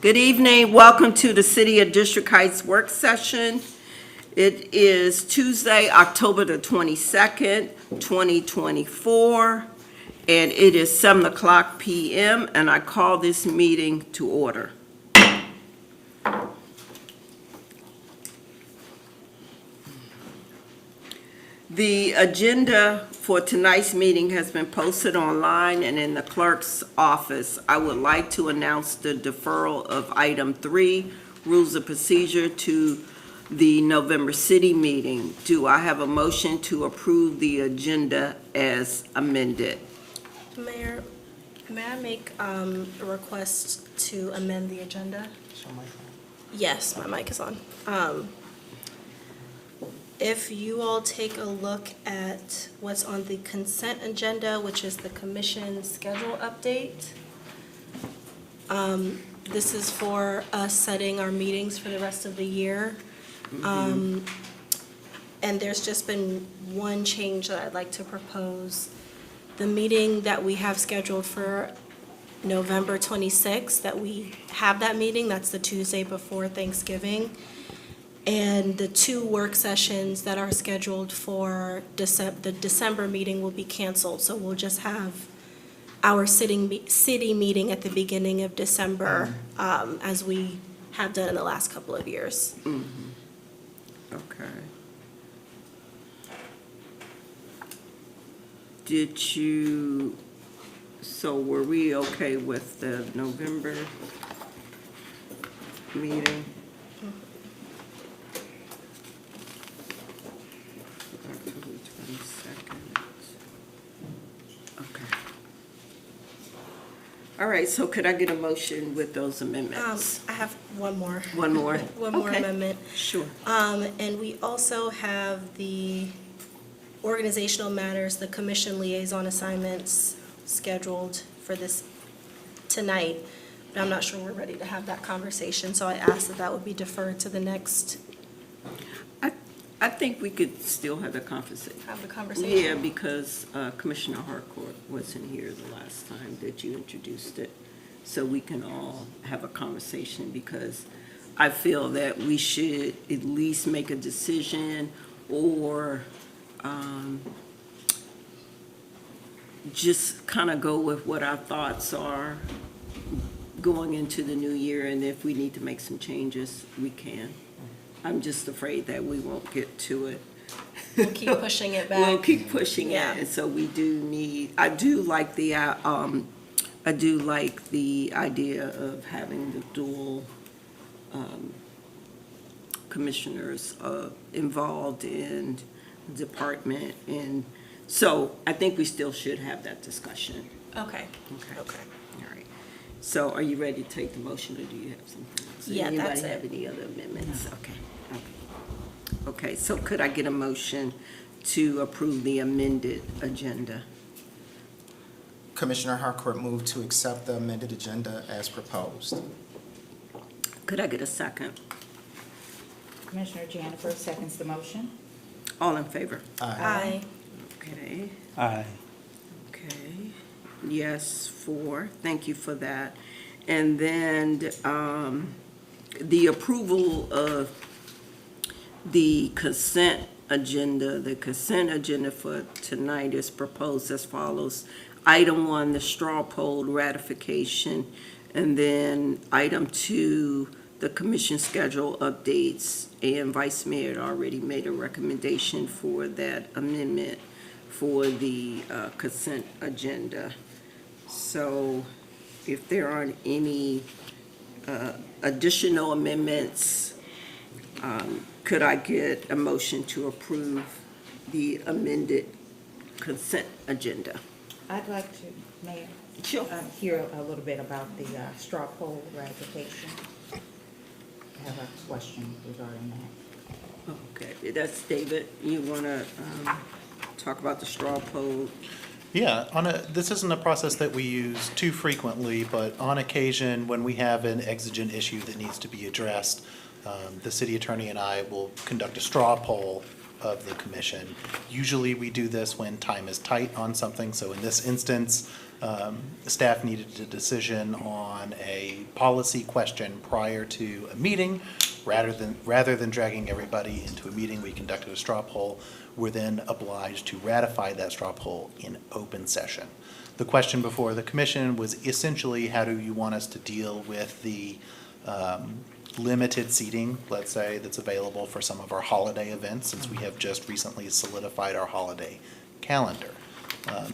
Good evening. Welcome to the City of District Heights work session. It is Tuesday, October the 22nd, 2024, and it is 7 o'clock p.m., and I call this meeting to order. The agenda for tonight's meeting has been posted online and in the clerk's office. I would like to announce the deferral of item 3, rules of procedure, to the November city meeting. Do I have a motion to approve the agenda as amended? Mayor, may I make a request to amend the agenda? Yes, my mic is on. If you all take a look at what's on the consent agenda, which is the commission schedule update, this is for us setting our meetings for the rest of the year. And there's just been one change that I'd like to propose. The meeting that we have scheduled for November 26th, that we have that meeting, that's the Tuesday before Thanksgiving. And the 2 work sessions that are scheduled for the December meeting will be canceled. So we'll just have our city meeting at the beginning of December, as we have done in the last couple of years. Okay. Did you, so were we okay with the November meeting? October 22nd. Okay. All right, so could I get a motion with those amendments? I have one more. One more? One more Okay. amendment. Sure. And we also have the organizational matters, the commission liaison assignments scheduled for this tonight. But I'm not sure we're ready to have that conversation, so I asked that that would be deferred to the next, I think we could still have the conversation. have the conversation. Yeah, because Commissioner Harcourt wasn't here the last time that you introduced it. So we can all have a conversation, because I feel that we should at least make a decision, or just kind of go with what our thoughts are going into the new year, and if we need to make some changes, we can. I'm just afraid that we won't get to it. We'll keep pushing it back. We'll keep pushing it, Yeah. and so we do need, I do like the idea of having the dual commissioners involved in the department, and so I think we still should have that discussion. Okay. Okay. Okay. All right. So are you ready to take the motion, or do you have something else? Yeah, that's Anybody have it. any other amendments? Okay. Okay, so could I get a motion to approve the amended agenda? Commissioner Harcourt moved to accept the amended agenda as proposed. Could I get a second? Commissioner Janifer seconds the motion. All in favor? Aye. Okay. Aye. Okay, yes, 4, thank you for that. And then the approval of the consent agenda for tonight is proposed as follows. Item 1, the straw poll ratification, and then item 2, the commission schedule updates, and Vice Mayor had already made a recommendation for that amendment for the consent agenda. So if there aren't any additional amendments, could I get a motion to approve the amended consent agenda? I'd like to, Mayor, Sure. hear a little bit about the straw poll ratification. I have a question regarding that. Okay, that's David. You want to talk about the straw poll? Yeah, this isn't a process that we use too frequently, but on occasion, when we have an exigent issue that needs to be addressed, the city attorney and I will conduct a straw poll of the commission. Usually we do this when time is tight on something, so in this instance, staff needed a decision on a policy question prior to a meeting. Rather than dragging everybody into a meeting, we conducted a straw poll. We're then obliged to ratify that straw poll in open session. The question before the commission was essentially, how do you want us to deal with the limited seating, let's say, that's available for some of our holiday events, since we have just recently solidified our holiday calendar,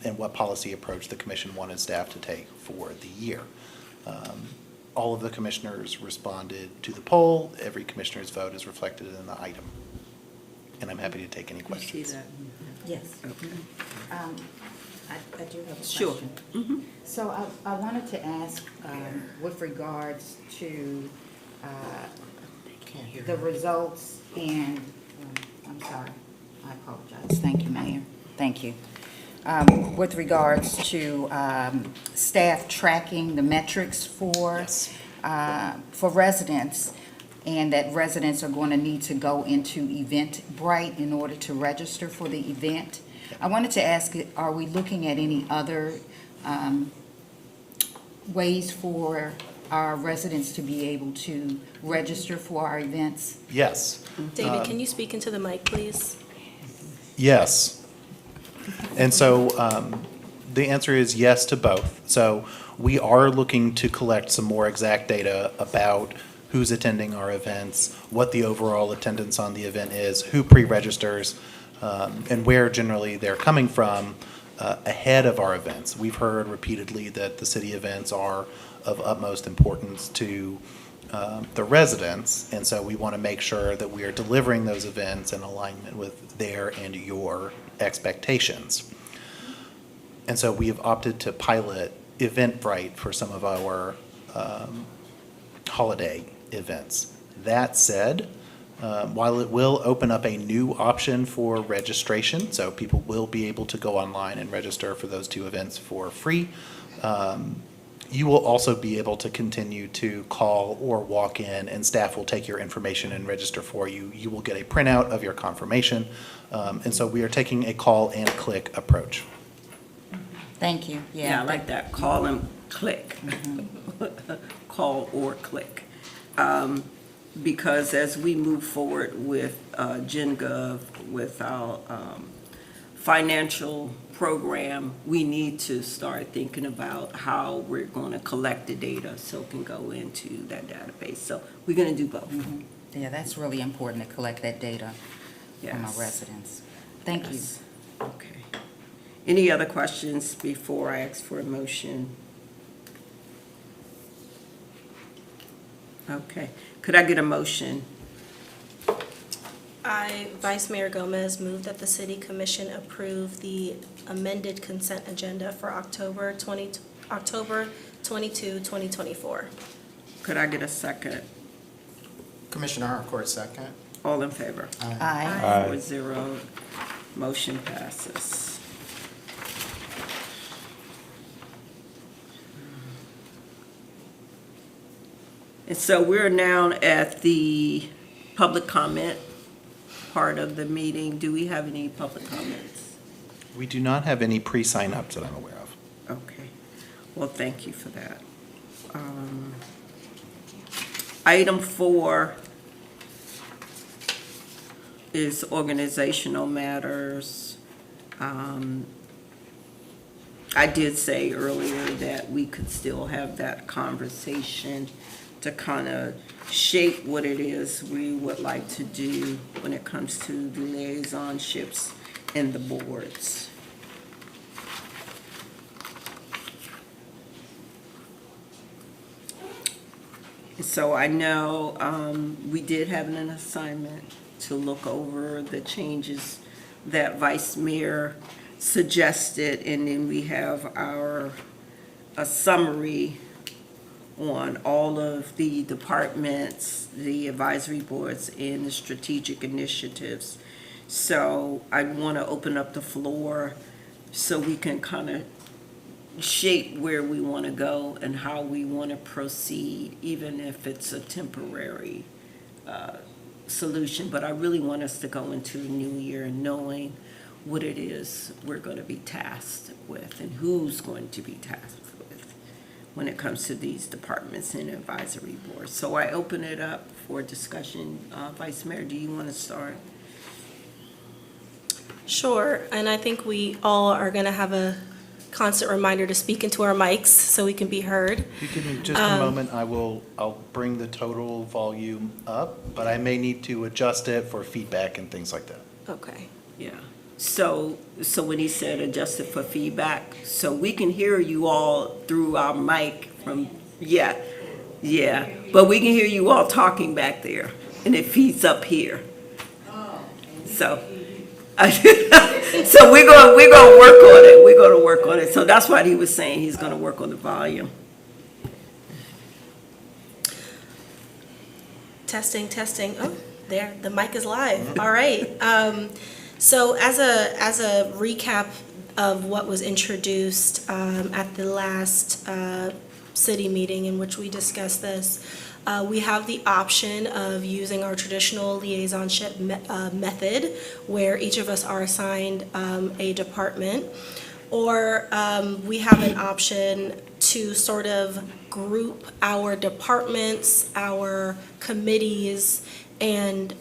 and what policy approach the commission wanted staff to take for the year. All of the commissioners responded to the poll. Every commissioner's vote is reflected in the item. And I'm happy to take any You see questions. that? Yes. Okay. I do have a Sure. question. So I wanted to ask, with regards to the results and, I'm sorry, I apologize. Thank you, Mayor. Thank you. With regards to staff tracking the metrics Yes. for residents, and that residents are going to need to go into Eventbrite in order to register for the event. I wanted to ask, are we looking at any other ways for our residents to be able to register for our events? Yes. David, can you speak into the mic, please? Yes. And so the answer is yes to both. So we are looking to collect some more exact data about who's attending our events, what the overall attendance on the event is, who pre-registers, and where generally they're coming from ahead of our events. We've heard repeatedly that the city events are of utmost importance to the residents, and so we want to make sure that we are delivering those events in alignment with their and your expectations. And so we have opted to pilot Eventbrite for some of our holiday events. That said, while it will open up a new option for registration, so people will be able to go online and register for those two events for free, you will also be able to continue to call or walk in, and staff will take your information and register for you. You will get a printout of your confirmation. And so we are taking a call and click approach. Thank you. Yeah, I like that, call and click. Call or click. Because as we move forward with GenGov, with our financial program, we need to start thinking about how we're going to collect the data so it can go into that database. So we're going to do both. Yeah, that's really important to collect that data from our Yes. residents. Thank you. Yes. Okay. Any other questions before I ask for a motion? Okay. Could I get a motion? I, Vice Mayor Gomez, move that the City Commission approve the amended consent agenda for October 22, 2024. Could I get a second? Commissioner Harcourt, second. All in favor? Aye. 4-0, motion passes. And so we're now at the public comment part of the meeting. Do we have any public comments? We do not have any pre-sign-ups that I'm aware of. Okay, well, thank you for that. Item 4 is organizational matters. I did say earlier that we could still have that conversation to kind of shape what it is we would like to do when it comes to the liaisonships and the boards. So I know we did have an assignment to look over the changes that Vice Mayor suggested, and then we have a summary on all of the departments, the advisory boards, and the strategic initiatives. So I want to open up the floor so we can kind of shape where we want to go and how we want to proceed, even if it's a temporary solution, but I really want us to go into the new year knowing what it is we're going to be tasked with and who's going to be tasked with when it comes to these departments and advisory boards. So I open it up for discussion. Vice Mayor, do you want to start? Sure, and I think we all are going to have a constant reminder to speak into our mics so we can be heard. You give me just a moment, I'll bring the total volume up, but I may need to adjust it for feedback and things like that. Okay. Yeah. So when he said adjust it for feedback, so we can hear you all through our mic from, yeah, but we can hear you all talking back there, and it feeds up here. So, so we're gonna work on it. We're gonna work on it. So that's what he was saying. He's gonna work on the volume. Testing, testing. Oh, there, the mic is live. All right. So as a recap of what was introduced at the last city meeting in which we discussed this, we have the option of using our traditional liaisonship method, where each of us are assigned a department, or we have an option to sort of group our departments, our committees, and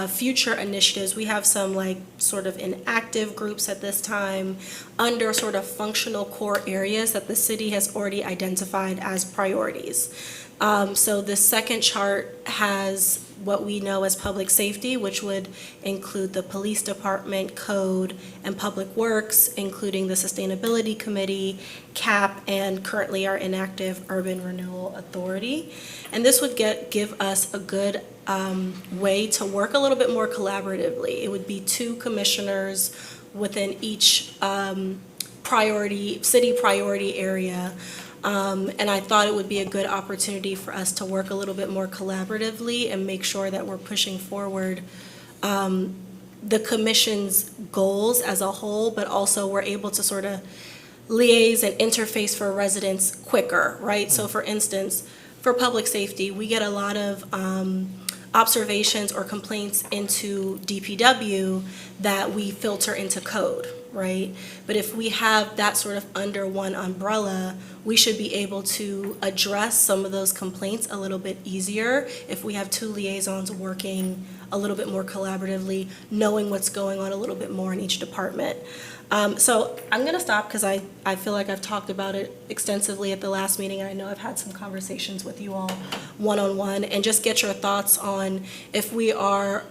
future initiatives. We have some like sort of inactive groups at this time under sort of functional core areas that the city has already identified as priorities. So the second chart has what we know as public safety, which would include the police department, code, and public works, including the sustainability committee, CAP, and currently our inactive urban renewal authority. And this would give us a good way to work a little bit more collaboratively. It would be 2 commissioners within each city priority area. And I thought it would be a good opportunity for us to work a little bit more collaboratively and make sure that we're pushing forward the commission's goals as a whole, but also we're able to sort of liaise and interface for residents quicker, right? So for instance, for public safety, we get a lot of observations or complaints into DPW that we filter into code, right? But if we have that sort of under one umbrella, we should be able to address some of those complaints a little bit easier if we have 2 liaisons working a little bit more collaboratively, knowing what's going on a little bit more in each department. So I'm gonna stop because I feel like I've talked about it extensively at the last meeting, and I know I've had some conversations with you all one-on-one, and just get your thoughts on if we are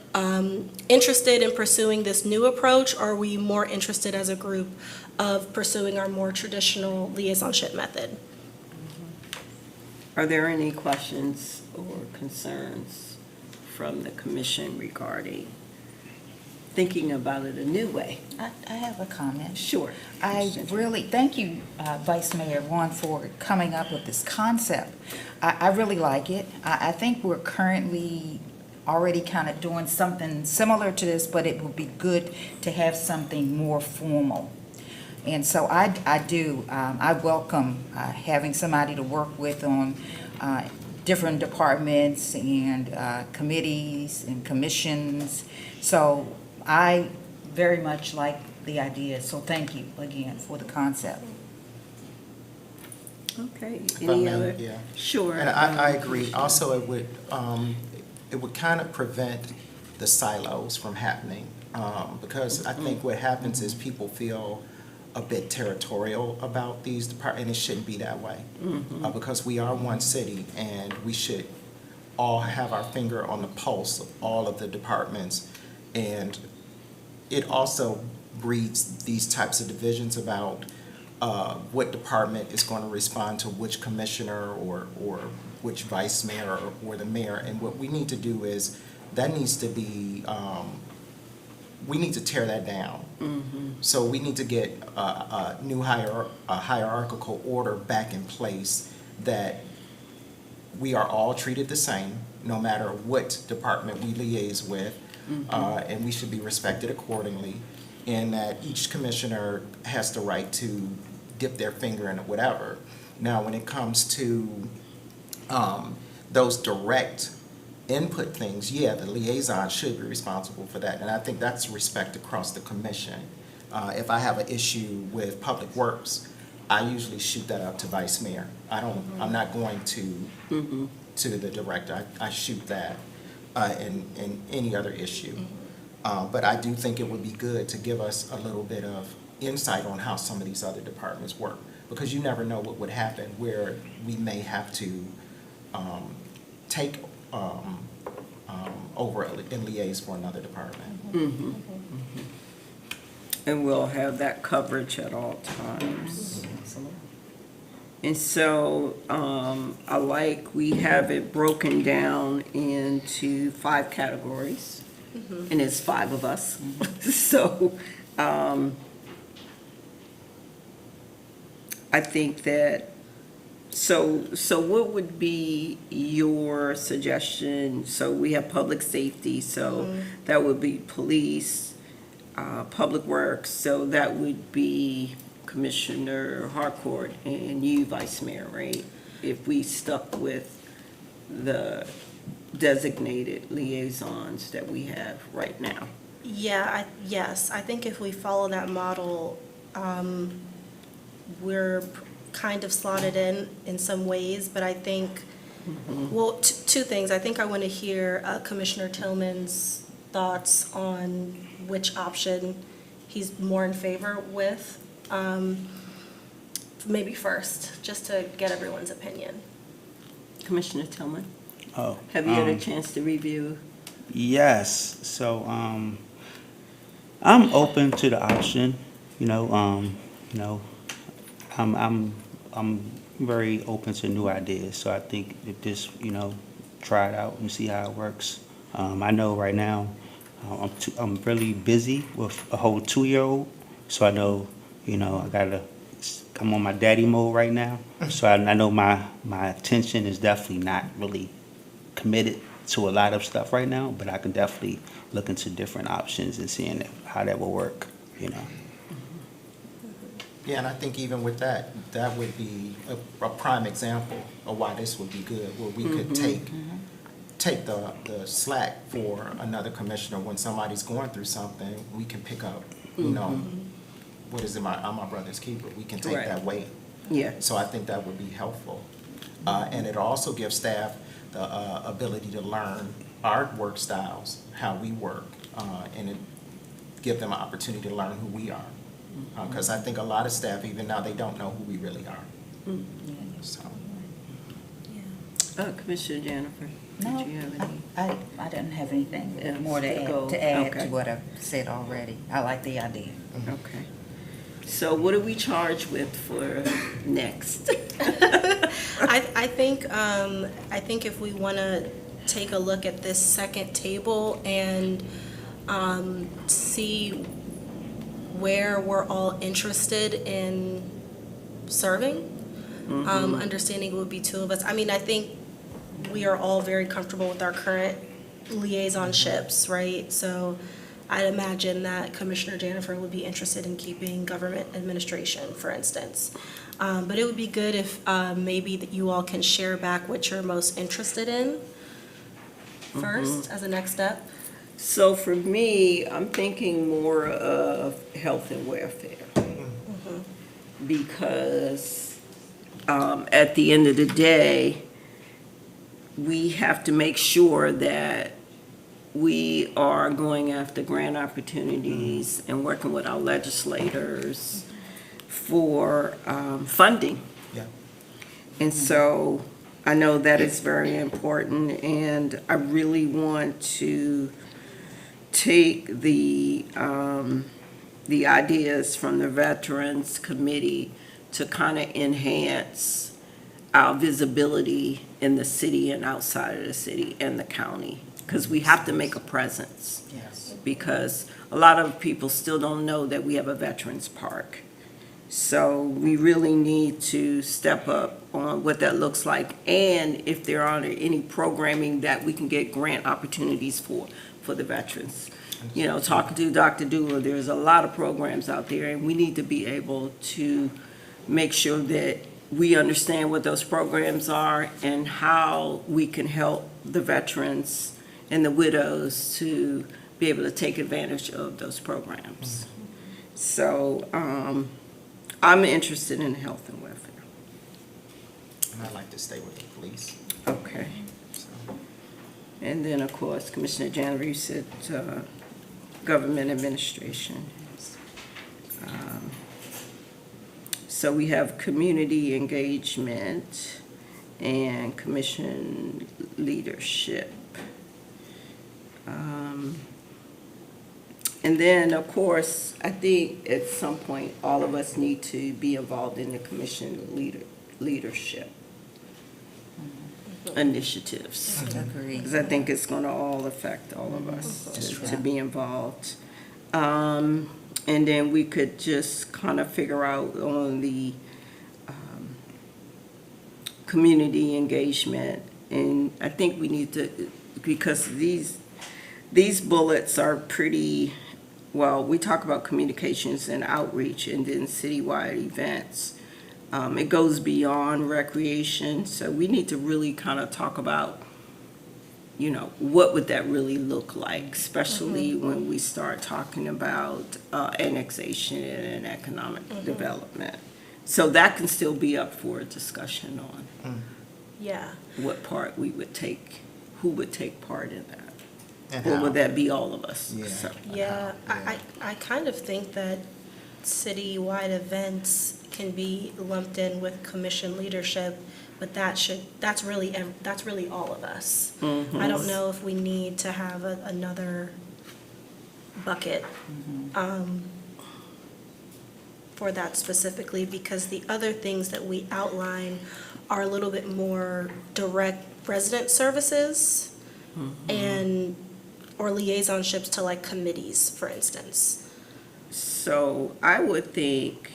interested in pursuing this new approach, or are we more interested as a group of pursuing our more traditional liaisonship method? Are there any questions or concerns from the commission regarding thinking about it a new way? I have a comment. Sure. I really, thank you, Vice Mayor Vaughn, for coming up with this concept. I really like it. I think we're currently already kind of doing something similar to this, but it would be good to have something more formal. And so I welcome having somebody to work with on different departments and committees and commissions. So I very much like the idea, so thank you again for the concept. Okay, If I any may, other? yeah. Sure. And I agree. Also, it would kind of prevent the silos from happening, because I think what happens is people feel a bit territorial about these departments, and it shouldn't be that way. Because we are one city, and we should all have our finger on the pulse of all of the departments. And it also breeds these types of divisions about what department is going to respond to which commissioner or which vice mayor or the mayor. And what we need to do is, that needs to be, we need to tear that down. So we need to get a new hierarchical order back in place, that we are all treated the same, no matter what department we liaise with, and we should be respected accordingly, and that each commissioner has the right to dip their finger in whatever. Now, when it comes to those direct input things, yeah, the liaison should be responsible for that. And I think that's respect across the commission. If I have an issue with Public Works, I usually shoot that up to Vice Mayor. I'm not going to the director. I shoot that in any other issue. But I do think it would be good to give us a little bit of insight on how some of these other departments work, because you never know what would happen where we may have to take over and liaise for another department. And we'll have that coverage at all times. And so, I like, we have it broken down into 5 categories, and it's 5 of us. So, I think that, so what would be your suggestion? So we have public safety, so that would be police, Public Works, so that would be Commissioner Harcourt and you, Vice Mayor, right? If we stuck with the designated liaisons that we have right now. Yes, I think if we follow that model, we're kind of slotted in some ways, but I think, well, 2 things. I think I want to hear Commissioner Tillman's thoughts on which option he's more in favor with, maybe first, just to get everyone's opinion. Commissioner Tillman, Oh, have you had a chance to review? yes. So, I'm open to the option. I'm very open to new ideas. So I think if this, try it out and see how it works. I know right now, I'm really busy with a whole 2-year-old. So I know, I'm on my daddy mode right now. So I know my attention is definitely not really committed to a lot of stuff right now, but I can definitely look into different options and seeing how that will work, Yeah, and I think even with that, that would be a prime example of why this would be good, where we could take the slack for another commissioner. When somebody's going through something, we can pick up, what is it, I'm my brother's keeper. We can take Right. that weight. Yeah. So I think that would be helpful. And it also gives staff the ability to learn our work styles, how we work, and it give them an opportunity to learn who we are. Because I think a lot of staff, even now, they don't know who we really are. So, Commissioner Jennifer, No, did you have any? I didn't have anything Else more to go? to add Okay. to what I've said already. I like the idea. Okay. So what do we charge with for next? I think if we want to take a look at this second table and see where we're all interested in serving, understanding it would be 2 of us. I mean, I think we are all very comfortable with our current liaisonships, right? So I'd imagine that Commissioner Jennifer would be interested in keeping government administration, for instance. But it would be good if maybe that you all can share back what you're most interested in first as a next step. So for me, I'm thinking more of health and welfare. Because at the end of the day, we have to make sure that we are going after grant opportunities and working with our legislators for funding. yeah. And so I know that is very important, and I really want to take the ideas from the Veterans Committee to kind of enhance our visibility in the city and outside of the city and the county, because we have to make a presence. Yes. Because a lot of people still don't know that we have a Veterans Park. So we really need to step up on what that looks like, and if there are any programming that we can get grant opportunities for the veterans. Talking to Dr. Dula, there's a lot of programs out there, and we need to be able to make sure that we understand what those programs are and how we can help the veterans and the widows to be able to take advantage of those programs. So, I'm interested in health and welfare. And I'd like to stay with the police. Okay. So, And then, of course, Commissioner Janiver, you said, government administration. So we have community engagement and commission leadership. And then, of course, I think at some point, all of us need to be involved in the commission leadership initiatives. Agree. Because I think it's going to all affect all of us That's to true. be involved. And then we could just kind of figure out on the community engagement. And I think we need to, because these bullets are pretty, well, we talk about communications and outreach and then citywide events. It goes beyond recreation, so we need to really kind of talk about, you know, what would that really look like, especially when we start talking about annexation and economic development. So that can still be up for a discussion on Yeah. what part we would take, who would take part in that. And Or how? would that be all of us? Yeah. So- Yeah, I kind of think that citywide events can be lumped in with commission leadership, but that's really all of us. I don't know if we need to have another bucket for that specifically, because the other things that we outline are a little bit more direct resident services or liaisonships to like committees, for instance. So I would think,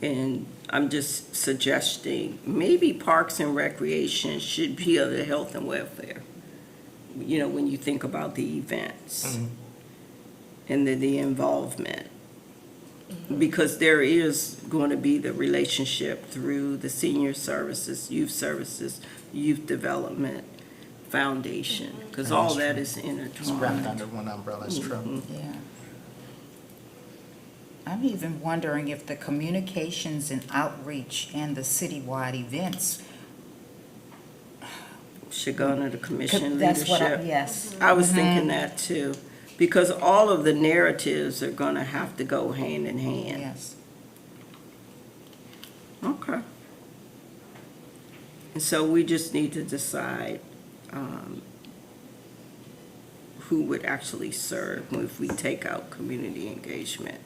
and I'm just suggesting, maybe Parks and Recreation should be under health and welfare. You know, when you think about the events and the involvement. Because there is going to be the relationship through the senior services, youth development foundation, because all that is It's wrapped intertwined. under one umbrella, it's true. Yeah. I'm even wondering if the communications and outreach and the citywide events. Should go under the commission That's what leadership. yes. I was thinking that too, because all of the narratives are gonna have to go hand in hand. Yes. Okay. And so we just need to decide, who would actually serve if we take out community engagement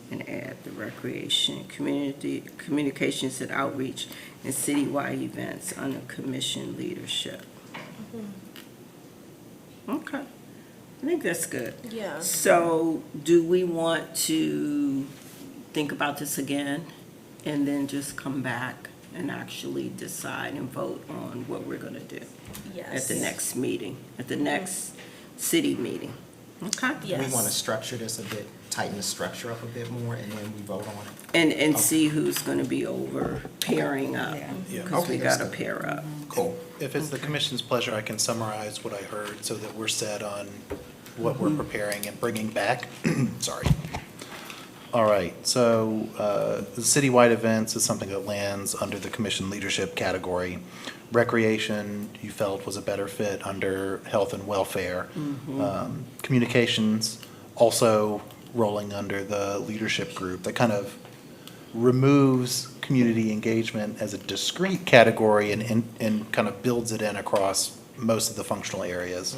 and add the recreation, communications and outreach, and citywide events under commission leadership. Okay, I think that's good. Yeah. So, do we want to think about this again and then just come back and actually decide and vote on what we're gonna do at Yes. the next meeting, at the next city meeting? Okay? Yes. We want to structure this a bit, tighten the structure up a bit more, and then we vote on it. And see who's gonna be over pairing up, Yeah. because we Okay, that's gotta good. pair up. Cool. If it's the commission's pleasure, I can summarize what I heard so that we're set on what we're preparing and bringing back. Sorry. All right, so the citywide events is something that lands under the commission leadership category. Recreation, you felt was a better fit under health and welfare. Communications, also rolling under the leadership group. That kind of removes community engagement as a discrete category and kind of builds it in across most of the functional areas.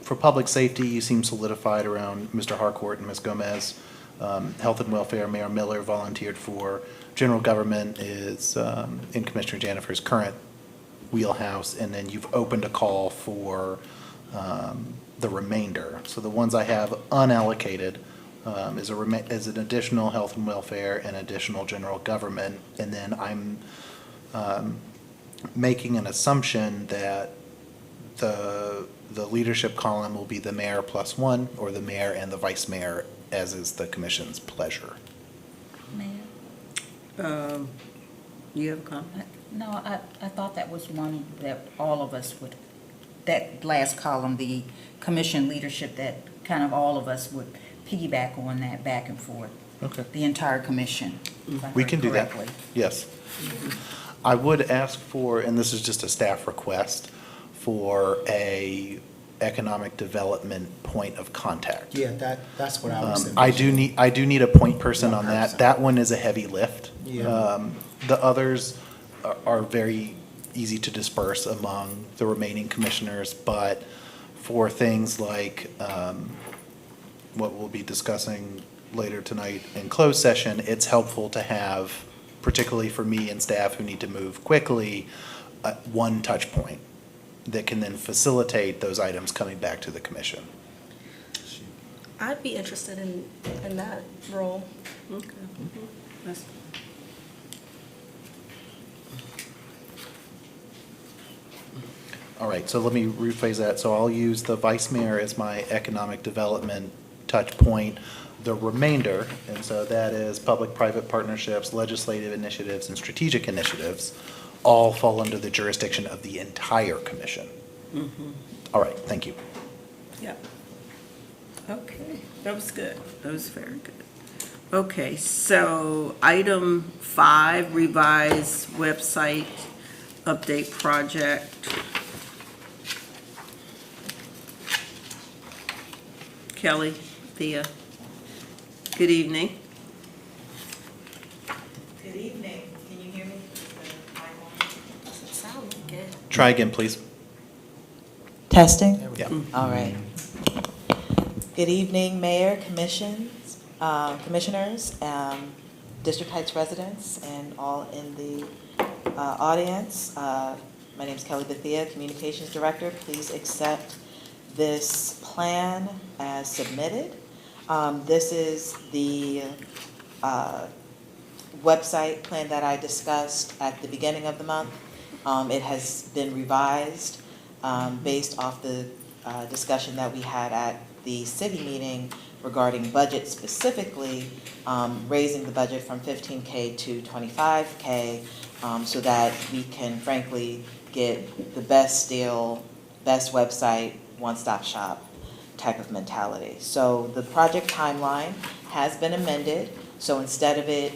For public safety, you seem solidified around Mr. Harcourt and Ms. Gomez. Health and welfare, Mayor Miller volunteered for. General government is in Commissioner Janifer's current wheelhouse, and then you've opened a call for the remainder. So the ones I have unallocated is an additional health and welfare and additional general government. And then I'm making an assumption that the leadership column will be the mayor plus one, or the mayor and the vice mayor, as is the commission's pleasure. You have a comment? No, I thought that was one that all of us would, that last column, the commission leadership, that kind of all of us would piggyback on that back and forth. Okay. The entire commission. if I We heard can do that. correctly. Yes. I would ask for, and this is just a staff request, for a economic development point of contact. Yeah, that's what I was I do need a point person One on that. person. That one is a heavy lift. Yeah. The others are very easy to disperse among the remaining commissioners, but for things like what we'll be discussing later tonight in closed session, it's helpful to have, particularly for me and staff who need to move quickly, one touch point that can then facilitate those items coming back to the commission. I'd be interested in that role. Okay. That's- All right, so let me rephrase that. So I'll use the vice mayor as my economic development touch point. The remainder, and so that is public-private partnerships, legislative initiatives, and strategic initiatives, all fall under the jurisdiction of the entire commission. All right, thank you. Yep. Okay, that was good. That was very good. Okay, so item 5, revised website update project. Kelly, Thea, good evening. Good evening. Can you hear me? Doesn't sound like it. Try again, please. Testing? Yeah. All right. Good evening, Mayor, commissions, commissioners, District Heights residents, and all in the audience. My name is Kelly Bethia, Communications Director. Please accept this plan as submitted. This is the website plan that I discussed at the beginning of the month. It has been revised based off the discussion that we had at the city meeting regarding budget specifically, raising the budget from 15K to 25K so that we can frankly get the best deal, best website, one-stop shop type of mentality. So the project timeline has been amended. So instead of it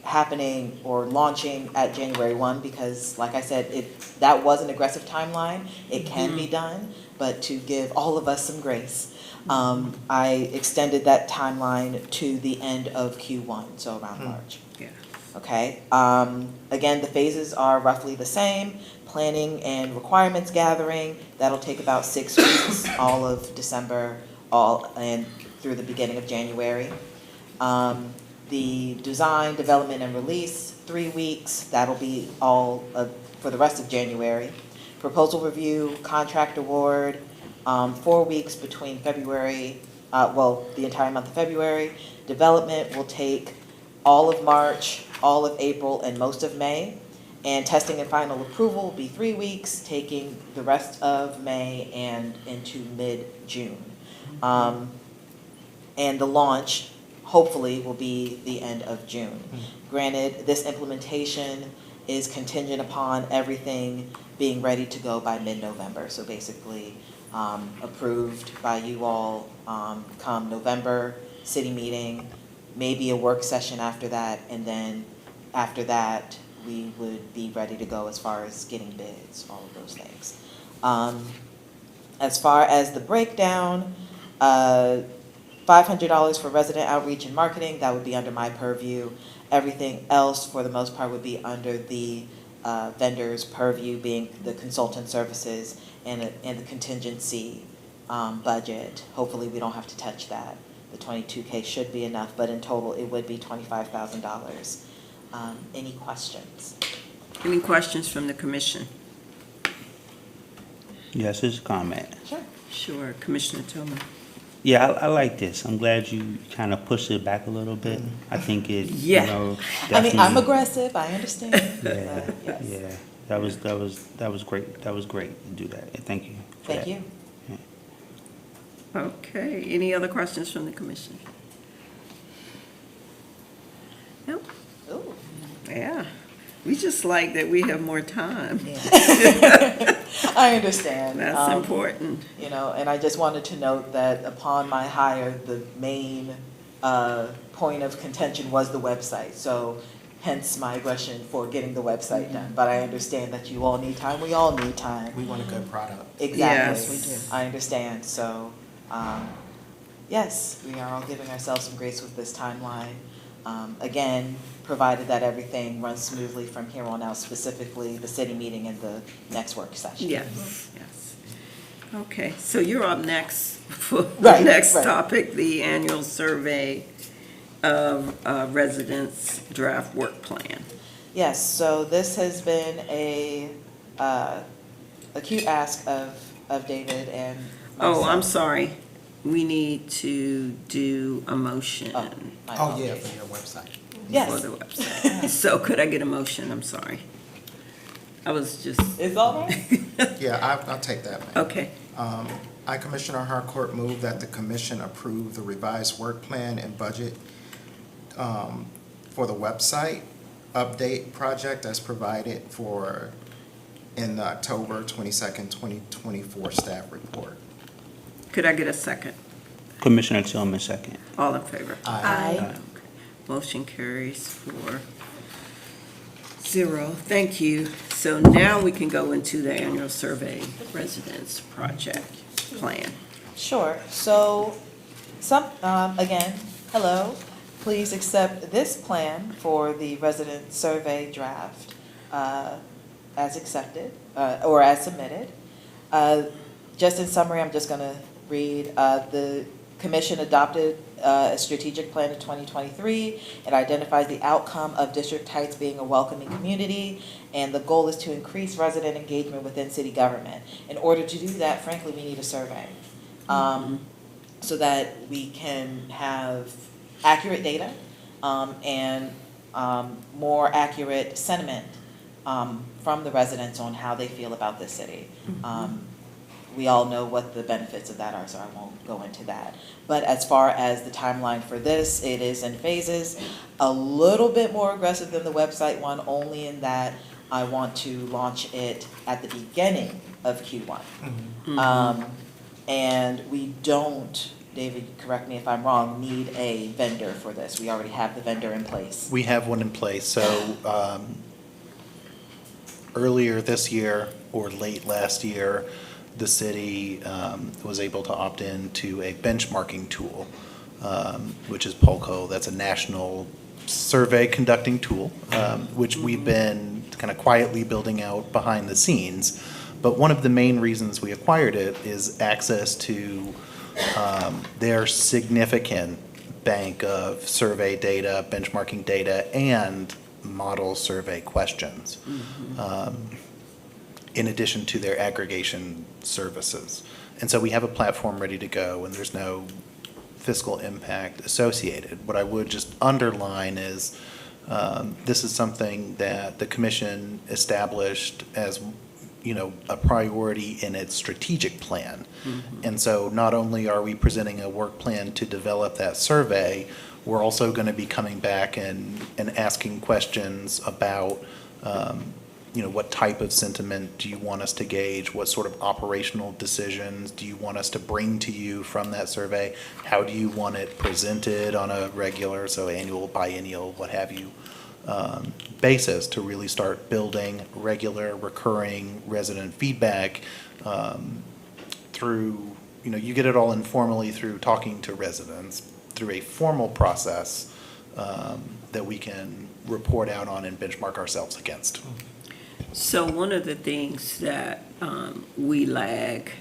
happening or launching at January 1, because like I said, that was an aggressive timeline, it can be done, but to give all of us some grace, I extended that timeline to the end of Q1, so around March. Yeah. Okay, again, the phases are roughly the same. Planning and requirements gathering, that'll take about 6 weeks, all of December, and through the beginning of January. The design, development, and release, 3 weeks, that'll be all for the rest of January. Proposal review, contract award, 4 weeks between February, the entire month of February. Development will take all of March, all of April, and most of May. And testing and final approval will be 3 weeks, taking the rest of May and into mid-June. And the launch, hopefully, will be the end of June. Granted, this implementation is contingent upon everything being ready to go by mid-November. So basically, approved by you all come November, city meeting, maybe a work session after that, and then after that, we would be ready to go as far as getting bids, all of those things. As far as the breakdown, $500 for resident outreach and marketing, that would be under my purview. Everything else, for the most part, would be under the vendor's purview, being the consultant services and the contingency budget. Hopefully, we don't have to touch that. The $22K should be enough, but in total, it would be $25,000. Any questions? Any questions from the commission? Yes, it's a comment. Sure. Sure, Commissioner Tillman. Yeah, I like this. I'm glad you kind of pushed it back a little bit. I think it, you Yeah. know, I mean, I'm definitely- aggressive, I understand. Yeah, but yes. yeah, that was great. That was great to do that. And thank you for Thank that. you. Okay, any other questions from the commission? Nope. Ooh. Yeah. We just like that we have more time. I understand. That's important. You know, and I just wanted to note that upon my hire, the main point of contention was the website. So hence my aggression for getting the website done. But I understand that you all need time. We all need time. We want a good product. Exactly. Yes. We do. I understand. So, yes, we are all giving ourselves some grace with this timeline. Again, provided that everything runs smoothly from here on out, specifically the city meeting and the next work session. Yes, yes. Okay, so you're up next for the Right, next right. topic, the annual survey of residents draft work plan. Yes, so this has been a acute ask of David and myself. Oh, I'm sorry. We need to do a motion Oh, my Oh, yeah, apologies. for your website. for Yes, the website. So could I get a motion? I'm sorry. I was just, it's all right. Yeah, I'll take that, ma'am. okay. I, Commissioner Harcourt, move that the commission approve the revised work plan and budget for the website update project as provided for in the October 22nd, 2024 staff report. Could I get a second? Commissioner Tillman, second. All in favor? Aye. Okay. Motion carries 4-0. Thank you. So now we can go into the annual survey residence project plan. Sure, so again, hello, please accept this plan for the resident survey draft as accepted, or as submitted. Just in summary, I'm just gonna read, the commission adopted a strategic plan in 2023. It identifies the outcome of District Heights being a welcoming community, and the goal is to increase resident engagement within city government. In order to do that, frankly, we need a survey, so that we can have accurate data, and more accurate sentiment from the residents on how they feel about this city. We all know what the benefits of that are, so I won't go into that. But as far as the timeline for this, it is in phases, a little bit more aggressive than the website one, only in that I want to launch it at the beginning of Q1. And we don't, David, correct me if I'm wrong, need a vendor for this. We already have the vendor in place. We have one in place, so earlier this year or late last year, the city was able to opt in to a benchmarking tool, which is Polco. That's a national survey conducting tool, which we've been kind of quietly building out behind the scenes. But one of the main reasons we acquired it is access to their significant bank of survey data, benchmarking data, and model survey questions, in addition to their aggregation services. And so we have a platform ready to go, and there's no fiscal impact associated. What I would just underline is this is something that the commission established as, you know, a priority in its strategic plan. And so not only are we presenting a work plan to develop that survey, we're also going to be coming back and asking questions about, you know, what type of sentiment do you want us to gauge? What sort of operational decisions do you want us to bring to you from that survey? How do you want it presented on a regular, so annual, biennial, what have you, basis to really start building regular, recurring resident feedback through, you know, you get it all informally through talking to residents, through a formal process that we can report out on and benchmark ourselves against. So one of the things that we lag,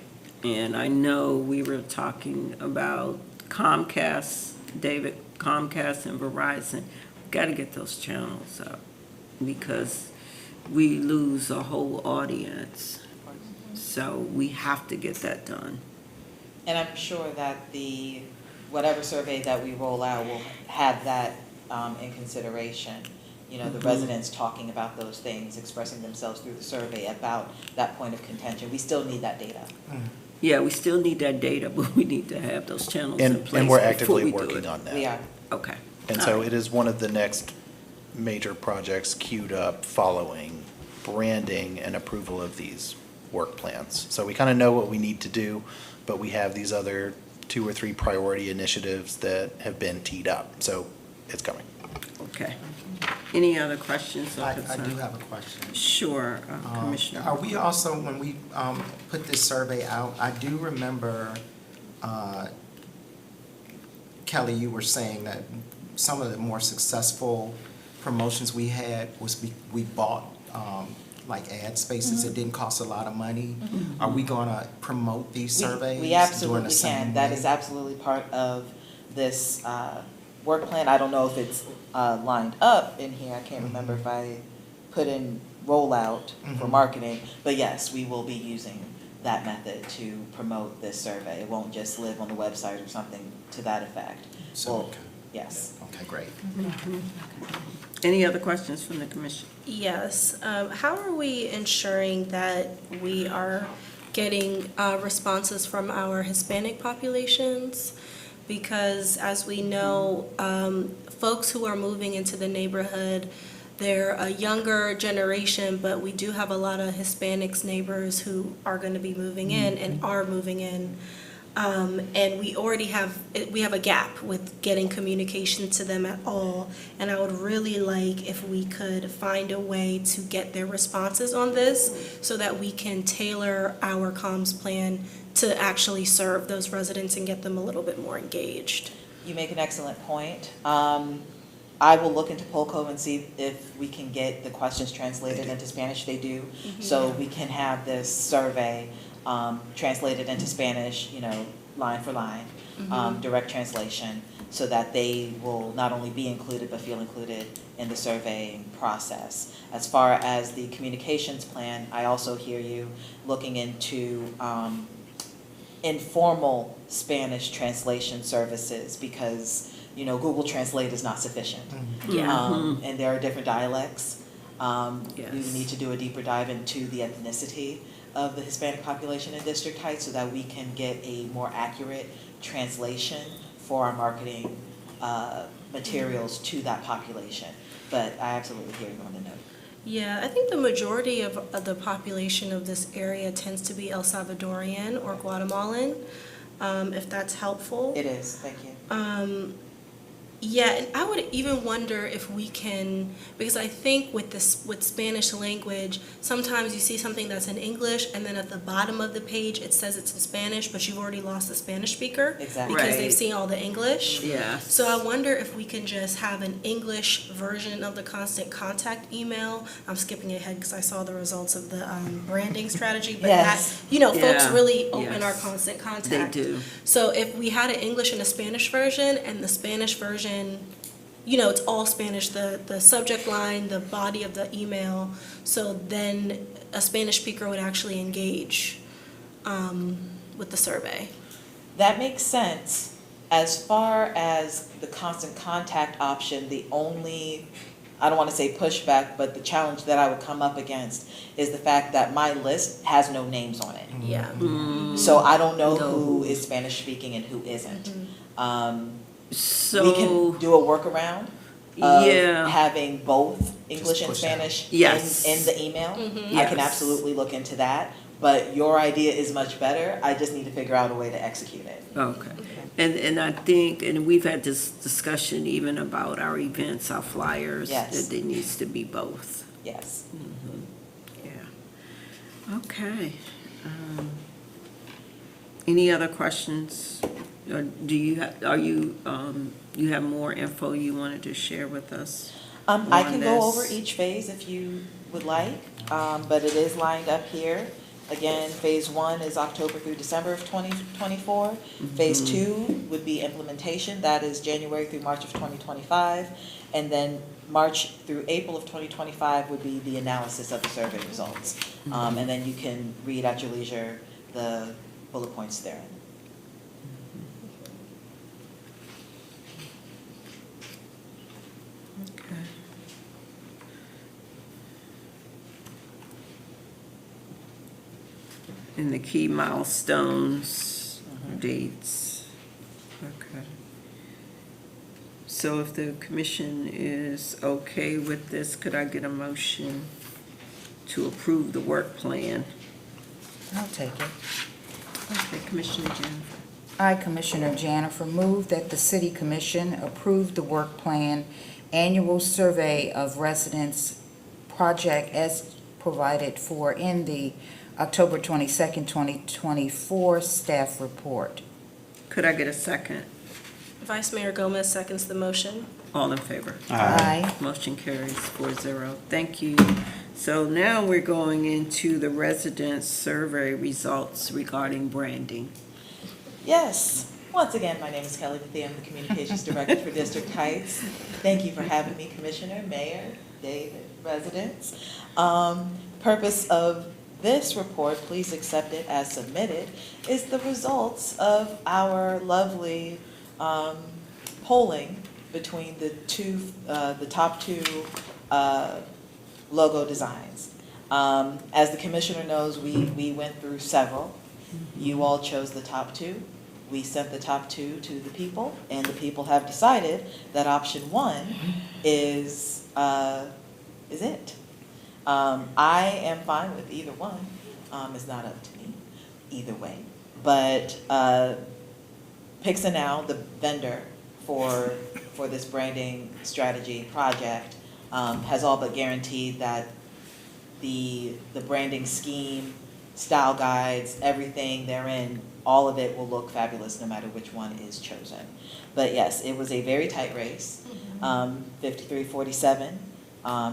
and I know we were talking about Comcast, David, Comcast and Verizon, got to get those channels up because we lose a whole audience. So we have to get that done. And I'm sure that whatever survey that we roll out will have that in consideration. You know, the residents talking about those things, expressing themselves through the survey about that point of contention. We still need that data. Yeah, we still need that data, but we need to have those channels in place And we're before actively we do working it. on that. We are. Okay. And All so right. it is one of the next major projects queued up following branding and approval of these work plans. So we kind of know what we need to do, but we have these other 2 or 3 priority initiatives that have been teed up. So it's coming. Okay. Any other questions or I concerns? do have a question. Sure, Commissioner. Are we also, when we put this survey out, I do remember, Kelly, you were saying that some of the more successful promotions we had was we bought like ad spaces. It didn't cost a lot of money. Are we gonna promote these surveys? We during the absolutely same can. That way? is absolutely part of this work plan. I don't know if it's lined up in here. I can't remember if I put in rollout for marketing. But yes, we will be using that method to promote this survey. It won't just live on the website or something to that effect. So, Well, okay. yes. Okay, great. Any other questions from the commission? Yes. How are we ensuring that we are getting responses from our Hispanic populations? Because as we know, folks who are moving into the neighborhood, they're a younger generation, but we do have a lot of Hispanics neighbors who are going to be moving in and are moving in. And we already have a gap with getting communication to them at all. And I would really like if we could find a way to get their responses on this so that we can tailor our comms plan to actually serve those residents and get them a little bit more engaged. You make an excellent point. I will look into Polco and see if we can get the questions translated into Spanish. They do. So we can have this survey translated into Spanish, line for line, direct translation, so that they will not only be included but feel included in the surveying process. As far as the communications plan, I also hear you looking into informal Spanish translation services because, Google Translate is not sufficient. Yeah. And there are different dialects. We Yes. would need to do a deeper dive into the ethnicity of the Hispanic population in District Heights so that we can get a more accurate translation for our marketing materials to that population. But I absolutely hear you on the note. Yeah, I think the majority of the population of this area tends to be El Salvadorian or Guatemalan, if that's helpful. It is, thank you. Yeah, and I would even wonder if we can, because I think with Spanish language, sometimes you see something that's in English and then at the bottom of the page, it says it's in Spanish, but you've already lost the Spanish speaker. Exactly. Because they've Right. seen all the English. Yeah. So I wonder if we can just have an English version of the constant contact email. I'm skipping ahead because I saw the results of the branding strategy, but Yes. that, folks Yeah. really open Yes. our constant They contact. do. So if we had an English and a Spanish version, and the Spanish version, it's all Spanish, the subject line, the body of the email, so then a Spanish speaker would actually engage with the survey. That makes sense. As far as the constant contact option, the only, I don't want to say pushback, but the challenge that I would come up against is the fact that my list has no names on it. Yeah. So I don't know No. who is Spanish speaking and who isn't. So. We can do a workaround of Yeah. having both English and push out. Spanish Yes. in the email. I Yes. can absolutely look into that, but your idea is much better. I just need to figure out a way to execute it. Okay. And I think, and we've had this discussion even about our events, our flyers, Yes. that there needs to be both. Yes. Yeah. Okay. Any other questions? Or do you, you have more info you wanted to share with us? I on can go this? over each phase if you would like, but it is lined up here. Again, phase 1 is October through December of 2024. Phase 2 would be implementation, that is January through March of 2025. And then March through April of 2025 would be the analysis of the survey results. And then you can read at your leisure the bullet points therein. Okay. And the key milestones, dates. Okay. So if the commission is okay with this, could I get a motion to approve the work plan? I'll take it. Okay, Commissioner Jennifer. I, Commissioner Janifer, move that the City Commission approve the work plan annual survey of residents project as provided for in the October 22nd, 2024 staff report. Could I get a second? Vice Mayor Gomez seconds the motion. All in favor? Aye. Motion carries 4-0. Thank you. So now we're going into the resident survey results regarding branding. Yes. Once again, my name is Kelly Bethea. I'm the Communications Director for District Heights. Thank you for having me, Commissioner, Mayor, David, residents. Purpose of this report, please accept it as submitted, is the results of our lovely polling between the top two logo designs. As the Commissioner knows, we went through several. You all chose the top two. We sent the top two to the people, and the people have decided that option one is it. I am fine with either one. It's not up to me either way. But Pixanow, the vendor for this branding strategy project, has all but guaranteed that the branding scheme, style guides, everything therein, all of it will look fabulous no matter which one is chosen. But yes, it was a very tight race, 53-47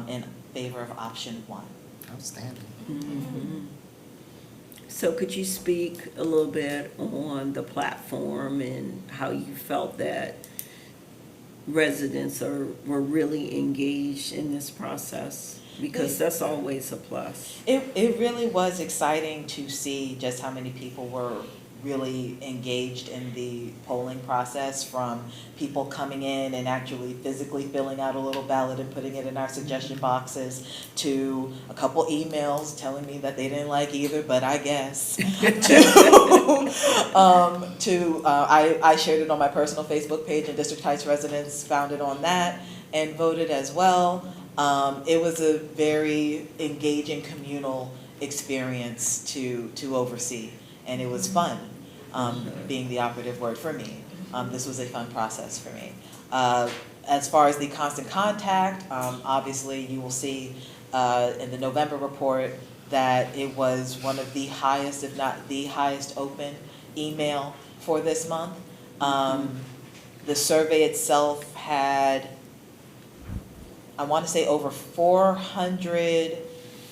in favor of option one. Outstanding. So could you speak a little bit on the platform and how you felt that residents were really engaged in this process? Because that's always a plus. It really was exciting to see just how many people were really engaged in the polling process, from people coming in and actually physically filling out a little ballot and putting it in our suggestion boxes, to a couple emails telling me that they didn't like either, but I guess, I shared it on my personal Facebook page, and District Heights residents found it on that and voted as well. It was a very engaging communal experience to oversee, and it was fun, being the operative word for me. This was a fun process for me. As far as the constant contact, obviously you will see in the November report that it was one of the highest, if not the highest, open email for this month. The survey itself had, I want to say, over 400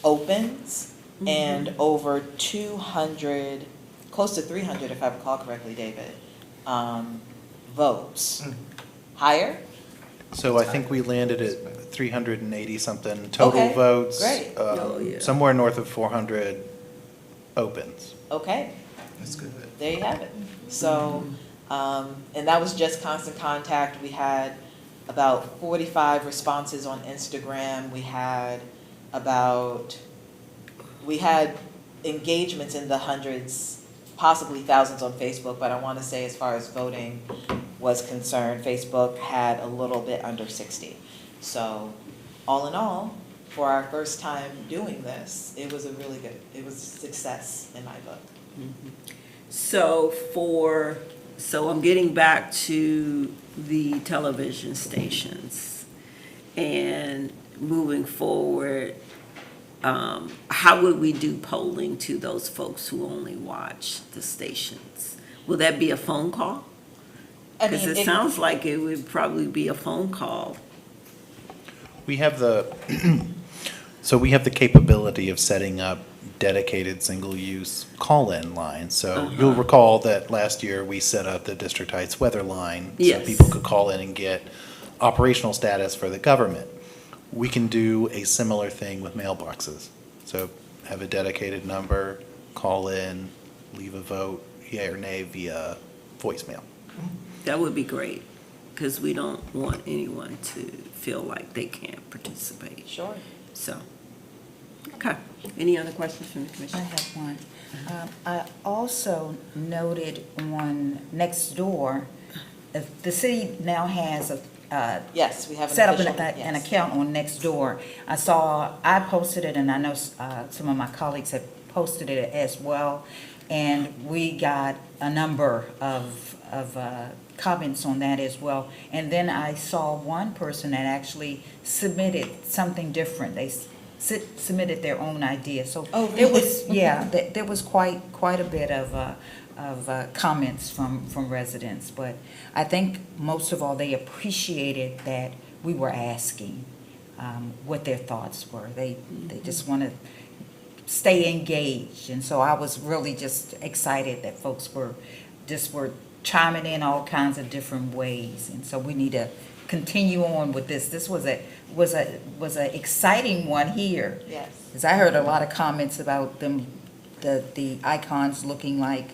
opens and over 200, close to 300 if I recall correctly, David, votes. Higher? So I think we landed at 380 something total Okay, votes. great. Oh, yeah. Somewhere north of 400 opens. Okay, That's good. there you have it. So, and that was just constant contact. We had about 45 responses on Instagram. We had engagements in the hundreds, possibly thousands on Facebook, but I want to say as far as voting was concerned, Facebook had a little bit under 60. So all in all, for our first time doing this, it was it was a success in my book. So I'm getting back to the television stations and moving forward, how would we do polling to those folks who only watch the stations? Will that be a phone call? I Because mean, it sounds like it would probably be a phone call. We have so we have the capability of setting up dedicated single-use call-in lines. So you'll recall that last year we set up the District Heights weather line. Yes. So people could call in and get operational status for the government. We can do a similar thing with mailboxes. So have a dedicated number, call in, leave a vote, yea or nay, via voicemail. That would be great, because we don't want anyone to feel like they can't participate. Sure. So, okay. Any other questions from the I commission? have one. I also noted on Nextdoor, the city now has Yes, we have an set up official, an yes. account on Nextdoor. I posted it, and I know some of my colleagues have posted it as well, and we got a number of comments on that as well. And then I saw one person that actually submitted something different. They submitted their own idea, so. Oh, There really? was, yeah, there was quite a bit of comments from residents, but I think most of all, they appreciated that we were asking what their thoughts were. They just want to stay engaged, and so I was really just excited that folks were chiming in all kinds of different ways, and so we need to continue on with this. This was a exciting one here. Yes. Because I heard a lot of comments about them, the icons looking like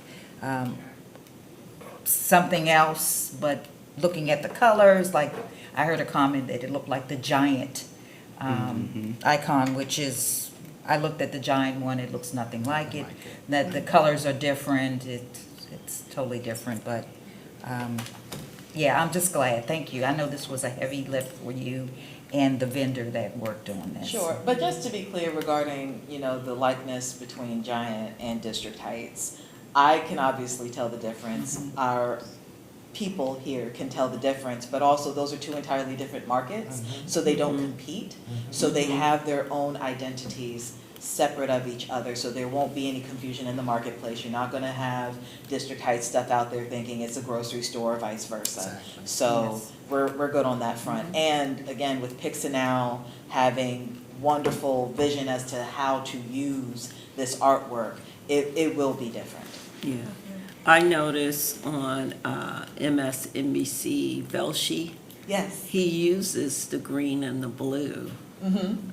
something else, but looking at the colors, like, I heard a comment that it looked like the giant icon, which is, I looked at the giant one, it looks nothing like it. That the colors are different, it's totally different, but, yeah, I'm just glad, thank you. I know this was a heavy lift for you and the vendor that worked on this. Sure, but just to be clear regarding, the likeness between Giant and District Heights, I can obviously tell the difference. Our people here can tell the difference, but also those are two entirely different markets, so they don't compete. So they have their own identities separate of each other, so there won't be any confusion in the marketplace. You're not gonna have District Heights stuff out there thinking it's a grocery store or vice versa. Exactly. So Yes. we're good on that front. And again, with Pixanow having wonderful vision as to how to use this artwork, it will be different. Yeah. I noticed on MSNBC, Velshi, Yes. he uses the green and the blue. Mm-hmm.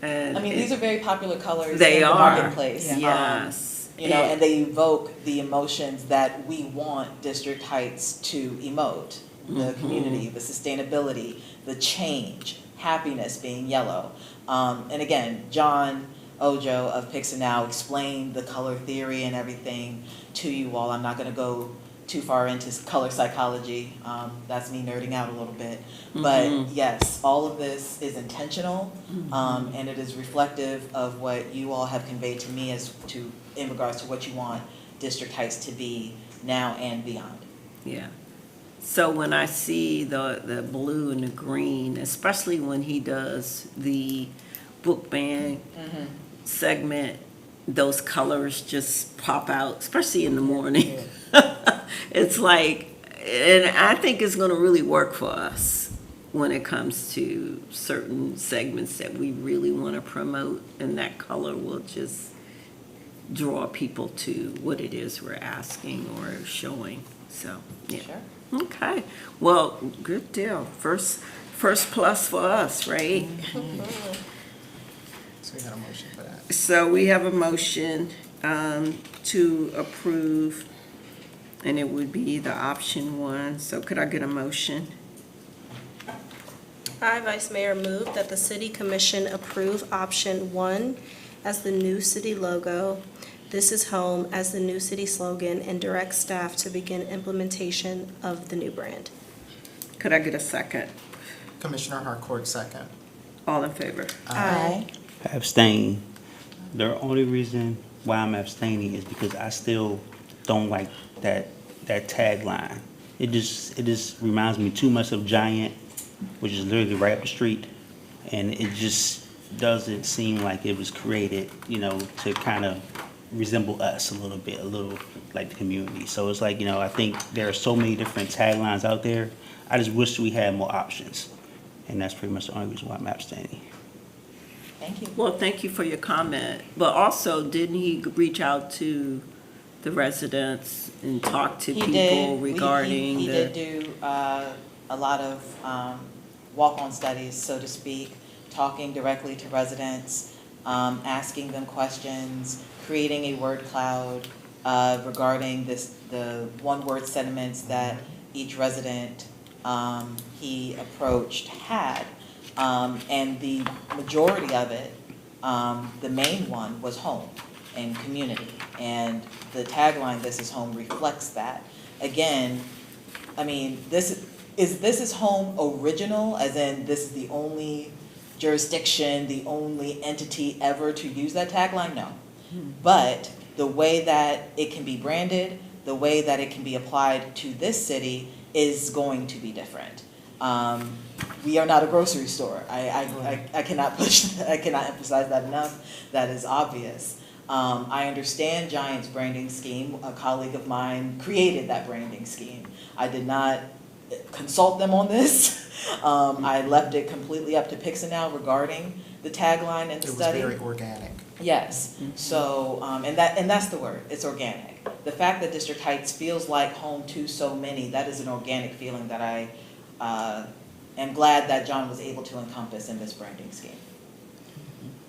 And I mean, these are very popular colors They in the are. marketplace. Yes. And they evoke the emotions that we want District Heights to emote. The community, the sustainability, the change, happiness being yellow. And again, John Ojo of Pixanow explained the color theory and everything to you all. I'm not gonna go too far into color psychology. That's me nerding out a little bit. But yes, all of this is intentional, and it is reflective of what you all have conveyed to me in regards to what you want District Heights to be now and beyond. Yeah. So when I see the blue and the green, especially when he does the book band segment, those colors just pop out, especially in the morning. It's like, and I think it's gonna really work for us when it comes to certain segments that we really wanna promote, and that color will just draw people to what it is we're asking or showing, so, yeah. Sure. Okay, well, good deal. First plus for us, right? So we got a motion for that. So we have a motion to approve, and it would be the option one. So could I get a motion? I, Vice Mayor, move that the City Commission approve option 1 as the new city logo, "This is Home" as the new city slogan, and direct staff to begin implementation of the new brand. Could I get a second? Commissioner Harcourt, second. All in favor? Aye. Abstain. The only reason why I'm abstaining is because I still don't like that tagline. It just reminds me too much of Giant, which is literally right up the street, and it just doesn't seem like it was created, to kind of resemble us a little like the community. So it's like, I think there are so many different taglines out there. I just wish we had more options, and that's pretty much the only reason why I'm abstaining. Thank you. Well, thank you for your comment. But also, didn't he reach out to the residents and talk to He people did. regarding He the? did do a lot of walk-on studies, so to speak, talking directly to residents, asking them questions, creating a word cloud regarding the one-word sentiments that each resident he approached had. And the majority of it, the main one, was home and community. And the tagline, "This is Home," reflects that. Again, I mean, this is home original, as in this is the only jurisdiction, the only entity ever to use that tagline? No. But the way that it can be branded, the way that it can be applied to this city is going to be different. We are not a grocery store. I cannot I cannot emphasize that enough. That is obvious. I understand Giant's branding scheme. A colleague of mine created that branding scheme. I did not consult them on this. I left it completely up to Pixanow regarding the tagline and the It was study. very organic. Yes, so, and that's the word, it's organic. The fact that District Heights feels like home to so many, that is an organic feeling that I am glad that John was able to encompass in this branding scheme.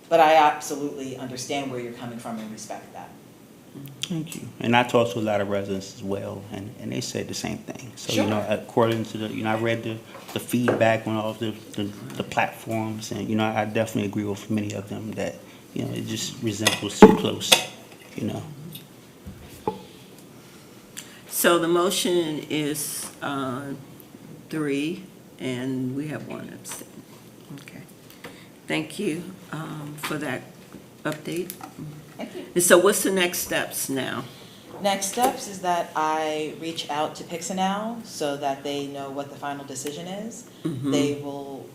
But I absolutely understand where you're coming from and respect that. Thank you. And I talked to a lot of residents as well, and they said the same thing. So, you Sure. know, according to I read the feedback on all the platforms, and, you know, I definitely agree with many of them that, you know, it just resembles too close, you know. So the motion is 3, and we have 1 abstain. Okay. Thank you for that update. Thank you. And so what's the next steps now? Next steps is that I reach out to Pixanow so that they know what the final decision is. They will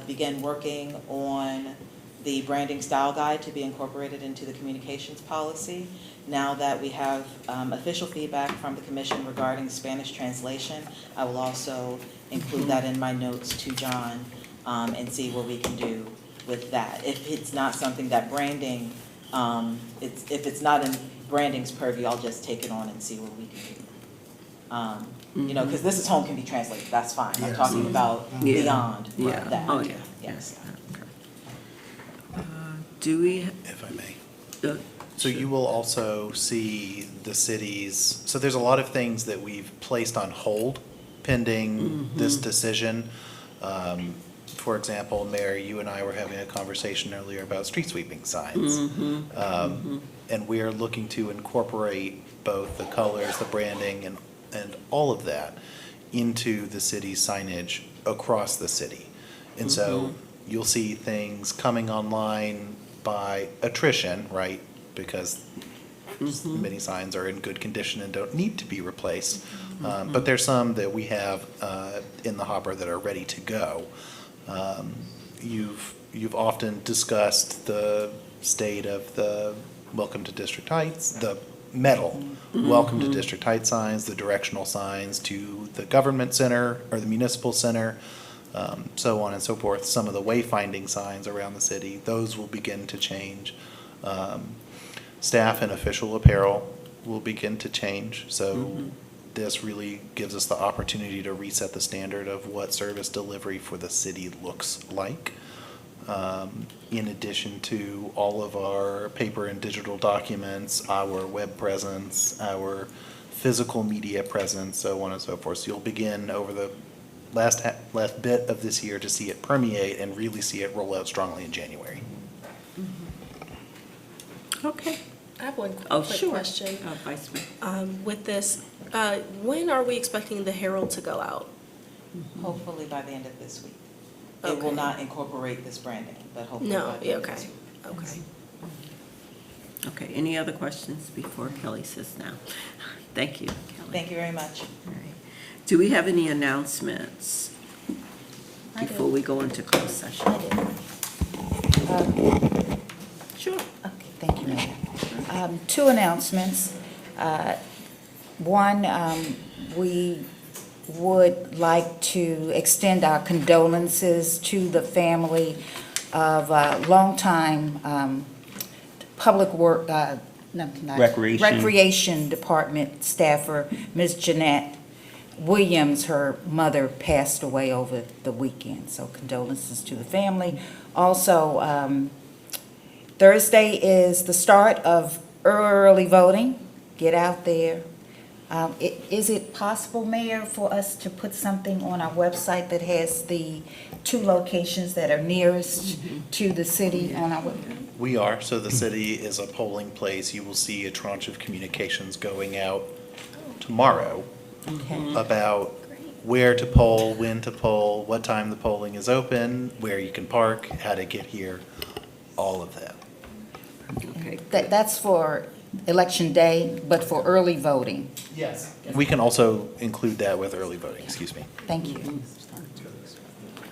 begin working on the branding style guide to be incorporated into the communications policy. Now that we have official feedback from the commission regarding Spanish translation, I will also include that in my notes to John and see what we can do with that. If it's not something that branding, if it's not in branding's purview, I'll just take it on and see what we can do. You know, because this is home can be translated, that's fine. I'm Yes. talking about Yeah. beyond Yeah. that. Oh, yeah. Yes. Do we, If I may. uh, So you will also see the cities, so there's a lot of things that we've placed on hold pending this decision. For example, Mayor, you and I were having a conversation earlier about street sweeping signs. And we are looking to incorporate both the colors, the branding, and all of that into the city's signage across the city. And so you'll see things coming online by attrition, right? Because many signs are in good condition and don't need to be replaced. But there's some that we have in the hopper that are ready to go. You've often discussed the state of the Welcome to District Heights, the metal Welcome to District Heights signs, the directional signs to the government center or the municipal center, so on and so forth. Some of the wayfinding signs around the city, those will begin to change. Staff and official apparel will begin to change, so this really gives us the opportunity to reset the standard of what service delivery for the city looks like. In addition to all of our paper and digital documents, our web presence, our physical media presence, so on and so forth. So you'll begin over the last bit of this year to see it permeate and really see it roll out strongly in January. okay. I have one Oh, quick sure. question. Vice Mayor. With this, when are we expecting the Herald to go out? Hopefully by the end of this week. It Okay. will not incorporate this branding, but hopefully No, by the yeah, end of okay, this week. okay. Okay, any other questions before Kelly says now? Thank you, Kelly. Thank you very much. All right. Do we have any announcements I do. before we go into closed session? I did. Sure. Okay, thank you, Mayor. 2 announcements. One, we would like to extend our condolences to the family of longtime public work, Recreation Department staffer, Ms. Jeanette Williams. Her mother passed away over the weekend, so condolences to the family. Also, Thursday is the start of early voting. Get out there. Is it possible, Mayor, for us to put something on our website that has the 2 locations that are nearest to the city on our website? We are, so the city is a polling place. You will see a tranche of communications going out tomorrow Okay. about where to poll, when to poll, what time the polling is open, where you can park, how to get here, all of that. Okay, That's for election day, but for early voting. Yes. We can also include that with early voting, excuse me. Thank you. All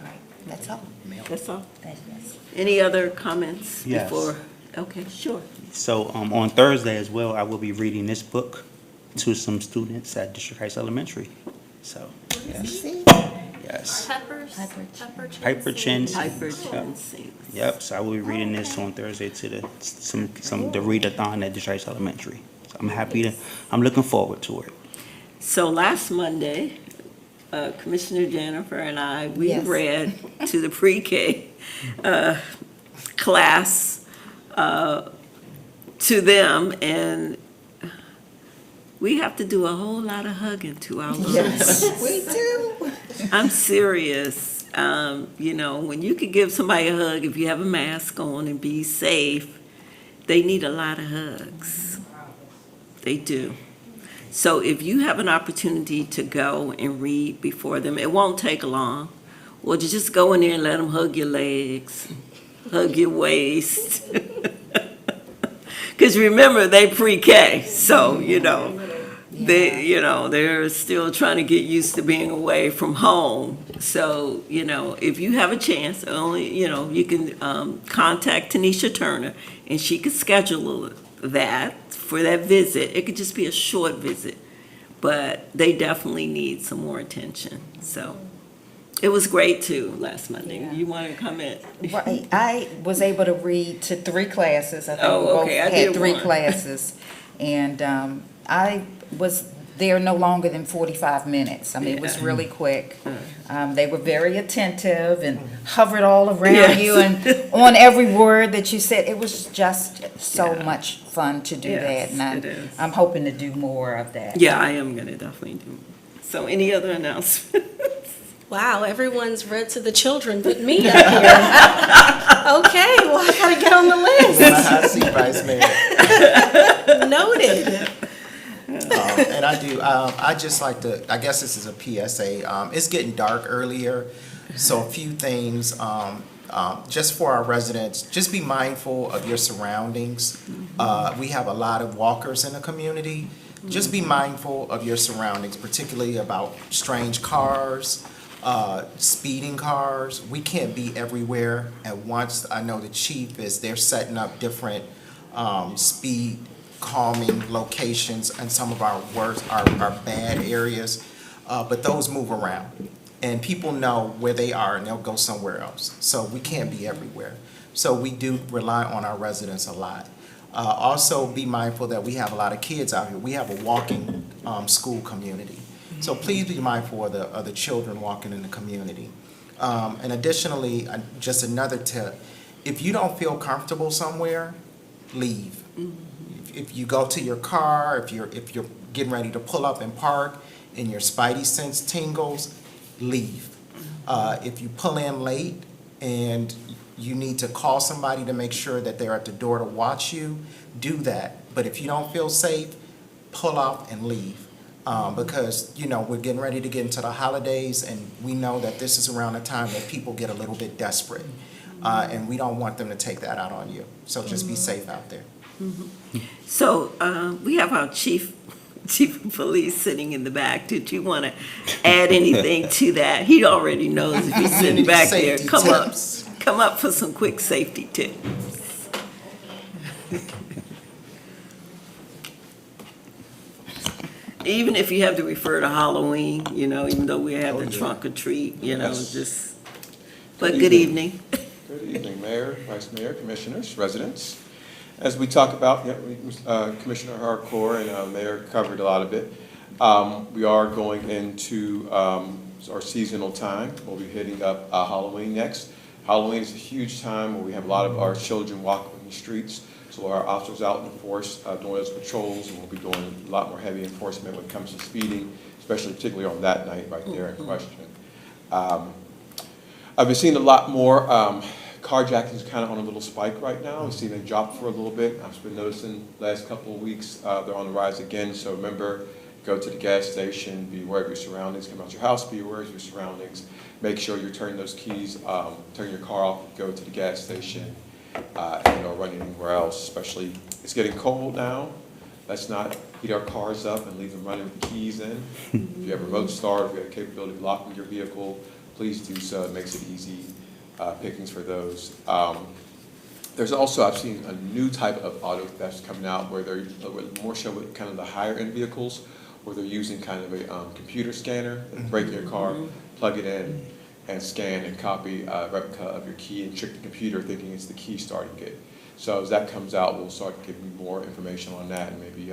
right, that's all. that's all. Yes. Any other comments Yes. before? Okay, sure. So, on Thursday as well, I will be reading this book to some students at District Heights Elementary. So, yes, yes. Peppers? Piper Chin. Piper Chin. Hypertension. Yep, so I will be reading this on Thursday to the readathon at District Heights Elementary. So I'm looking forward to it. So last Monday, Commissioner Jennifer and I, we Yes. read to the pre-K class to them, and we have to do a whole lot of hugging to our little Yes, we do. I'm serious. You know, when you could give somebody a hug if you have a mask on and be safe, they need a lot of hugs. They do. So if you have an opportunity to go and read before them, it won't take long. Or to just go in there and let them hug your legs, hug your waist. Because remember, they pre-K, so, they're still trying to get used to being away from home. So, if you have a chance, you can contact Tanisha Turner, and she could schedule that for that visit. It could just be a short visit, but they definitely need some more attention. So, it was great too last Monday. Yeah. You want to comment? Right, I was able to read to 3 classes. I think Oh, we both okay, I had did 3 one. classes. And I was there no longer than 45 minutes. I mean, it was Yeah. really quick. They were very attentive and hovered all around Yes. you and on every word that you said. It was just so Yeah. much fun to do Yes, that. And it is. I'm hoping to do more of that. Yeah, I am going to definitely do. So, any other announcements? Wow, everyone's read to the children but me up here. Okay, well, I gotta get on the list. On a hot seat, Vice Mayor. Noted. And I just like to, I guess this is a PSA, it's getting dark earlier, so a few things, just for our residents, just be mindful of your surroundings. We have a lot of walkers in the community. Just be mindful of your surroundings, particularly about strange cars, speeding cars. We can't be everywhere at once. I know the chief they're setting up different speed calming locations in some of our worst, our bad areas, but those move around. And people know where they are and they'll go somewhere else. So we can't be everywhere. So we do rely on our residents a lot. Also be mindful that we have a lot of kids out here. We have a walking school community. So please be mindful of the children walking in the community. And additionally, just another tip, if you don't feel comfortable somewhere, leave. If you go to your car, if you're getting ready to pull up and park and your spidey sense tingles, leave. If you pull in late and you need to call somebody to make sure that they're at the door to watch you, do that. But if you don't feel safe, pull off and leave. Because, we're getting ready to get into the holidays, and we know that this is around the time that people get a little bit desperate. And we don't want them to take that out on you. So just be safe out there. So, we have our chief of police sitting in the back. Did you want to add anything to that? He already knows if he's sitting Community back there. safety Come tips. up for some quick safety tips. Even if you have to refer to Halloween, even though we have the trunk or treat, Yes. but good evening. Good evening, Mayor, Vice Mayor, Commissioners, residents. As we talk about, Commissioner Harcourt and Mayor covered a lot of it. We are going into our seasonal time. We'll be hitting up Halloween next. Halloween is a huge time where we have a lot of our children walking the streets. So our officers out in the force doing those patrols, and we'll be doing a lot more heavy enforcement when it comes to speeding, especially particularly on that night right there in question. I've been seeing a lot more carjacking is kind of on a little spike right now. We've seen them drop for a little bit. I've been noticing the last couple of weeks they're on the rise again. So remember, go to the gas station, be aware of your surroundings, come out your house, be aware of your surroundings. Make sure you're turning those keys, turn your car off, go to the gas station, and don't run anywhere else, especially, it's getting cold now. Let's not heat our cars up and leave them running with the keys in. If you have a remote start, if you have the capability of locking your vehicle, please do so. It makes it easy pickings for those. There's also, I've seen a new type of auto theft coming out where they're more so with kind of the higher end vehicles, where they're using kind of a computer scanner, break your car, plug it in, and scan and copy a replica of your key and trick the computer thinking it's the key starting it. So as that comes out, we'll start giving you more information on that and maybe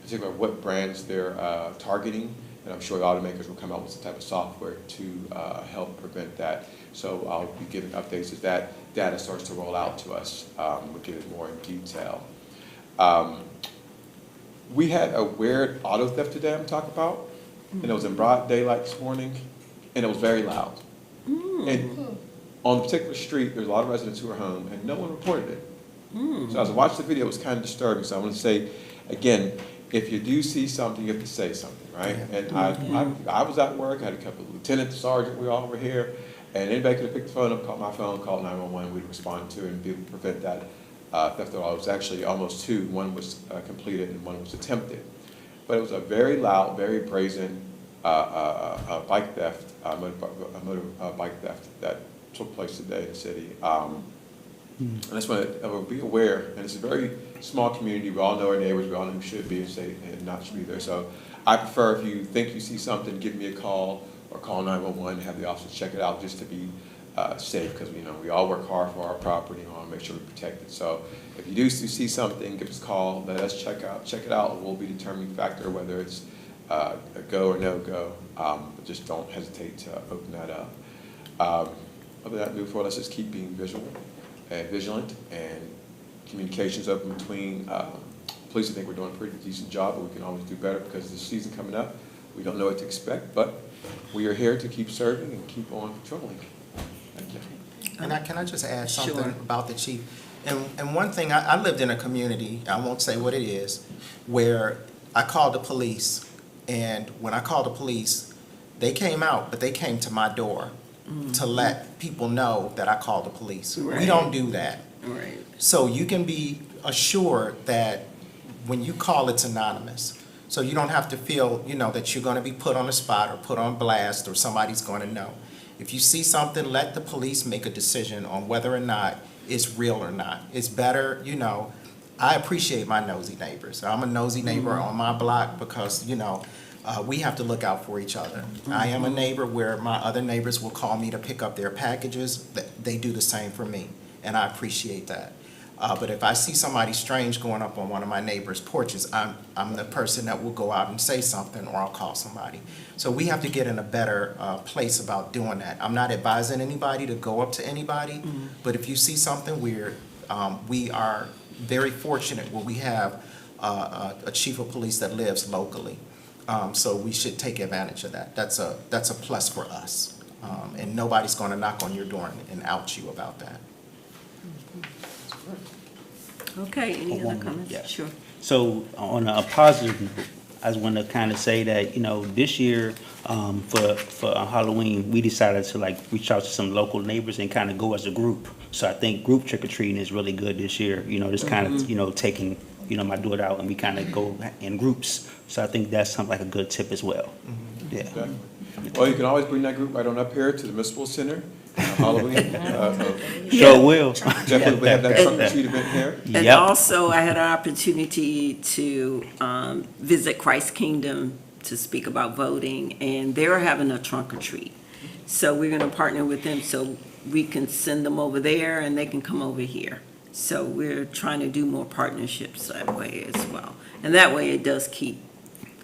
particularly what brands they're targeting. And I'm sure the automakers will come out with some type of software to help prevent that. So I'll be giving updates as that data starts to roll out to us. We'll get it more in detail. We had a weird auto theft today I'm talking about, and it was in broad daylight this morning, and it was very loud. And on a particular street, there's a lot of residents who are home, and no one reported it. So as I watched the video, it was kind of disturbing. So I want to say, again, if you do see something, you have to say something, right? And I was at work, I had a couple of lieutenants, sergeant, we all were here, and anybody could have picked the phone up, called my phone, called 911, we'd respond to it and be able to prevent that theft of auto. It was actually almost two. One was completed and one was attempted. But it was a very loud, very brazen bike theft, motor bike theft that took place today in the city. And I just want to be aware, and it's a very small community. We all know our neighbors. We all know who should be and not should be there. So I prefer if you think you see something, give me a call or call 911 and have the officers check it out just to be safe, because we all work hard for our property and we want to make sure we protect it. So if you do see something, give us a call. Let us check it out. It will be a determining factor whether it's a go or no go. But just don't hesitate to open that up. Other than that, moving forward, let's just keep being vigilant and communications open between police. I think we're doing a pretty decent job, but we can always do better because this season coming up, we don't know what to expect, but we are here to keep serving and keep on patrolling. Thank you. And can I just add something Sure. about the chief? And one thing, I lived in a community, I won't say what it is, where I called the police, and when I called the police, they came out, but they came to my door to let people know that I called the police. We Right. don't do that. Right. So you can be assured that when you call, it's anonymous. So you don't have to feel, that you're gonna be put on the spot or put on blast or somebody's gonna know. If you see something, let the police make a decision on whether or not it's real or not. It's better, I appreciate my nosy neighbors. I'm a nosy neighbor on my block because, we have to look out for each other. I am a neighbor where my other neighbors will call me to pick up their packages. They do the same for me, and I appreciate that. But if I see somebody strange going up on one of my neighbor's porches, I'm the person that will go out and say something, or I'll call somebody. So we have to get in a better place about doing that. I'm not advising anybody to go up to anybody, but if you see something weird, we are very fortunate where we have a chief of police that lives locally. So we should take advantage of that. That's a plus for us. And nobody's gonna knock on your door and out you about that. Okay, any other One more, comments? yeah. Sure. So on a positive note, I just want to kind of say that, this year, for Halloween, we decided to reach out to some local neighbors and kind of go as a group. So I think group trick or treating is really good this year, just kind of, taking, my daughter out and we kind of go in groups. So I think that's something like a good tip as well. Yeah. Definitely. Well, you can always bring that group right on up here to the Municipal Center on Halloween. Sure will. Definitely, we have that trunk or treat event here. And Yep. also, I had an opportunity to visit Christ Kingdom to speak about voting, and they're having a trunk or treat. So we're going to partner with them so we can send them over there and they can come over here. So we're trying to do more partnerships that way as well. And that way it does keep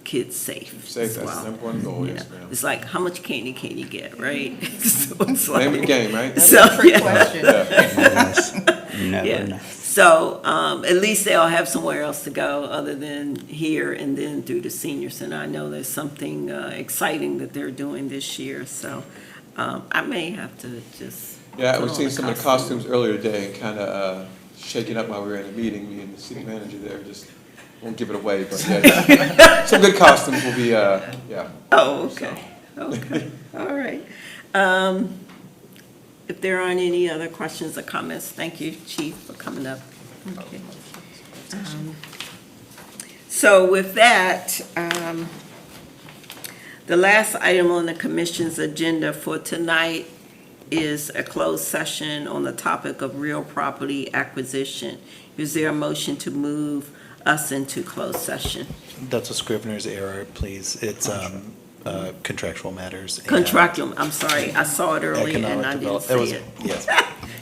kids safe Safe, as that's well. the number one goal, You yes, know, ma'am. It's like, how much candy can you get, right? So it's like. Name of the game, right? So, yeah. question. Yes. You never Yeah. know. So, at least they'll have somewhere else to go other than here and then through the senior center. I know there's something exciting that they're doing this year, so I may have to just. Yeah, put we've on seen a some of the costume. costumes earlier today and kind of shaking up while we were in the meeting, me and the city manager there, just won't give it away, but yeah, some good costumes will be, yeah. Oh, okay, okay, all right. If there aren't any other questions or comments, thank you, Chief, for coming up. Okay. So with that, the last item on the commission's agenda for tonight is a closed session on the topic of real property acquisition. Is there a motion to move us into closed session? That's a Scrivener's error, please. It's contractual matters. and Contractual, I'm sorry, I saw it earlier and economic I didn't develop- see was- it. Yes.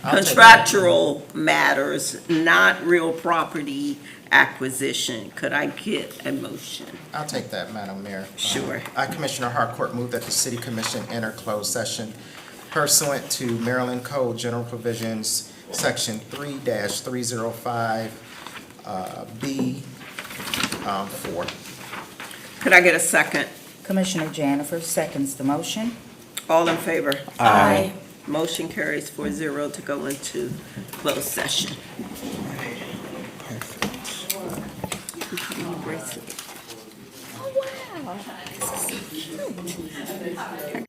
Contractual matters, not real property acquisition. Could I get a motion? I'll take that, Madam Mayor. Sure. I, Commissioner Harcourt, move that the city commission enter closed session pursuant to Maryland Code General Provisions, Section 3-305, B, 4. Could I get a second? Commissioner Janifer seconds the motion. All in favor? Aye. Motion carries 4-0 to go into closed session. Oh, wow. This is so cute.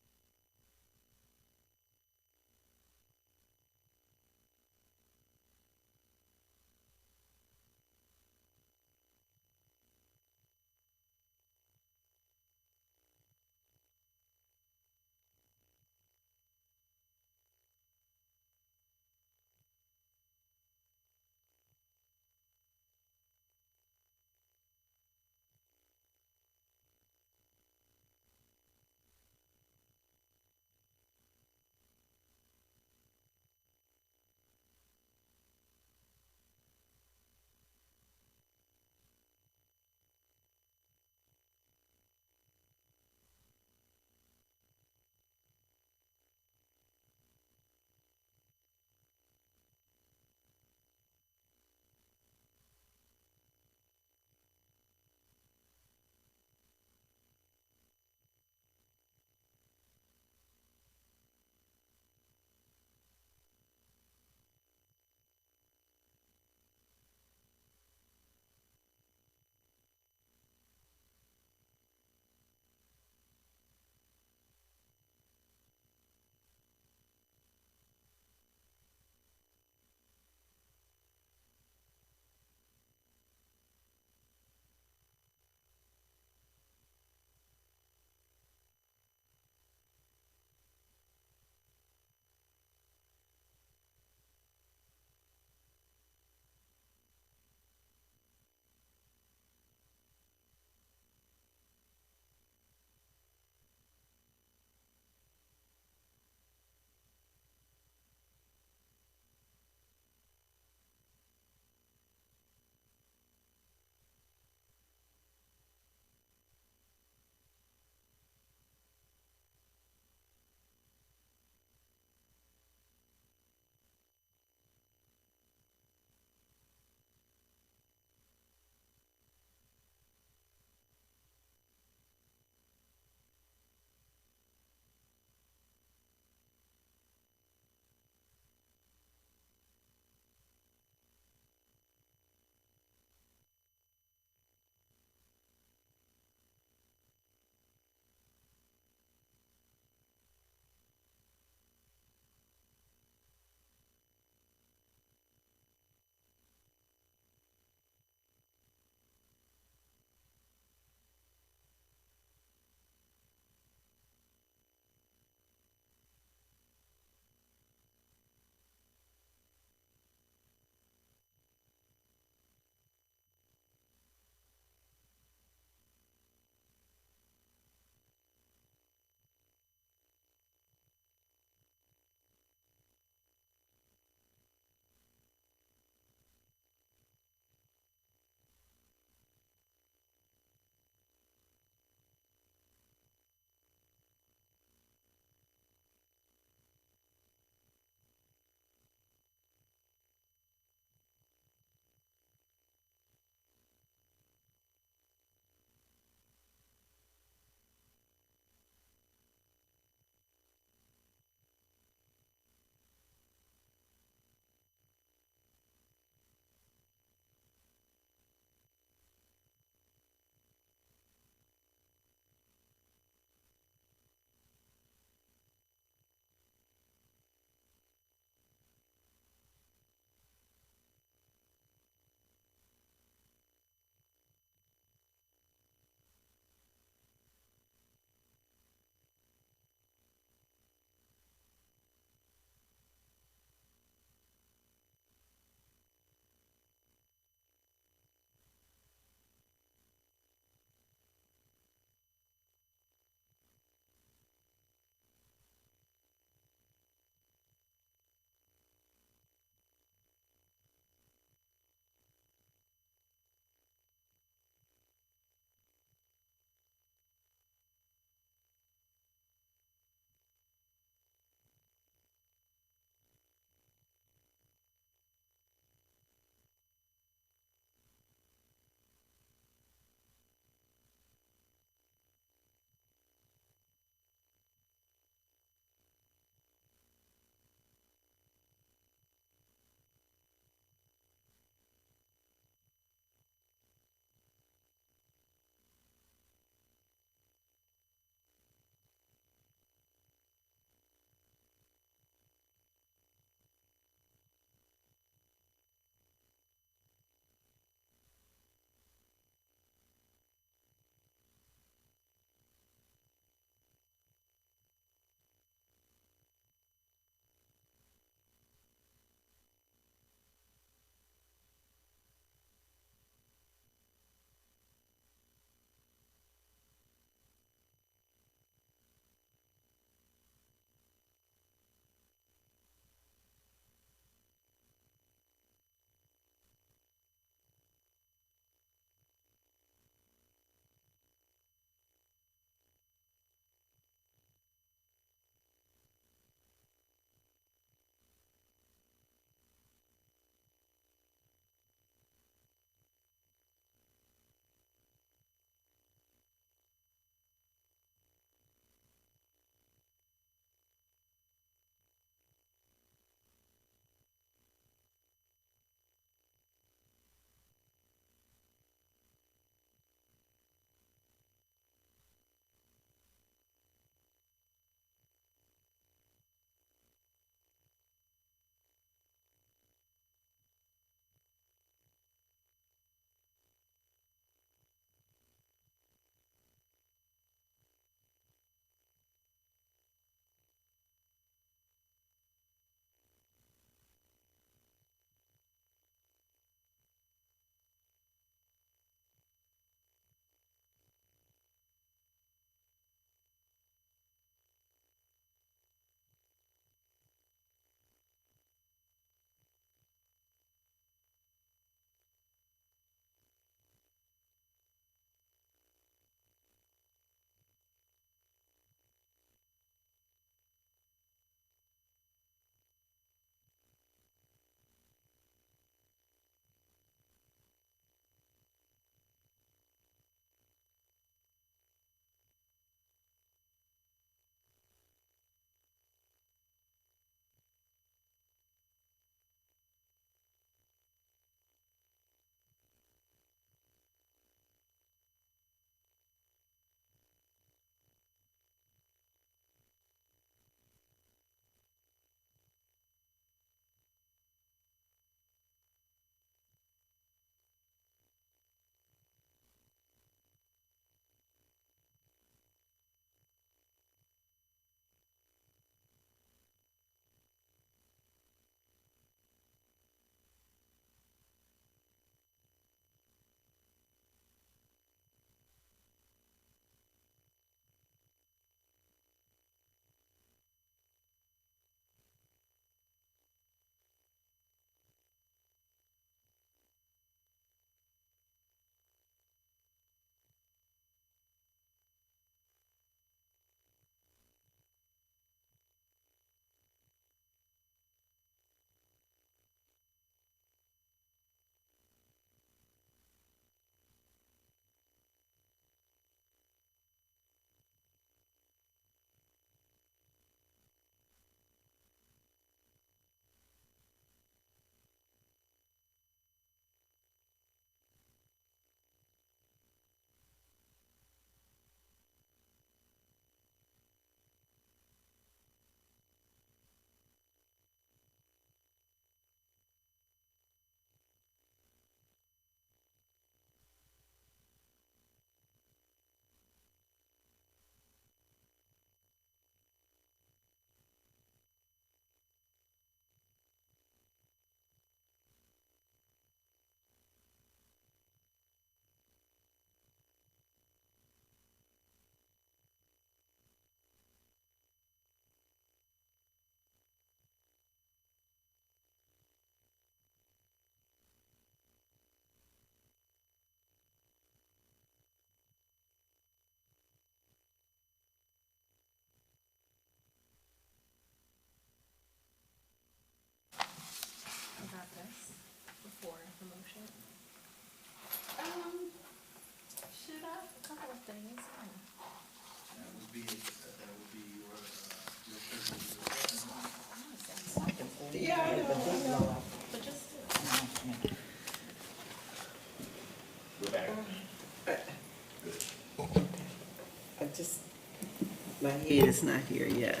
Vahid is not here yet.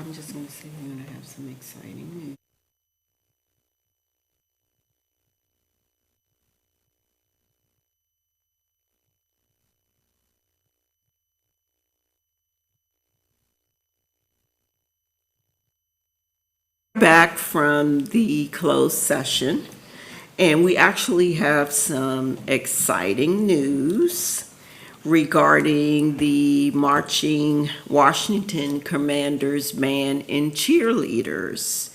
I'm just gonna say we're gonna have some exciting news. Back from the closed session, and we actually have some exciting news regarding the marching Washington Commanders band and cheerleaders.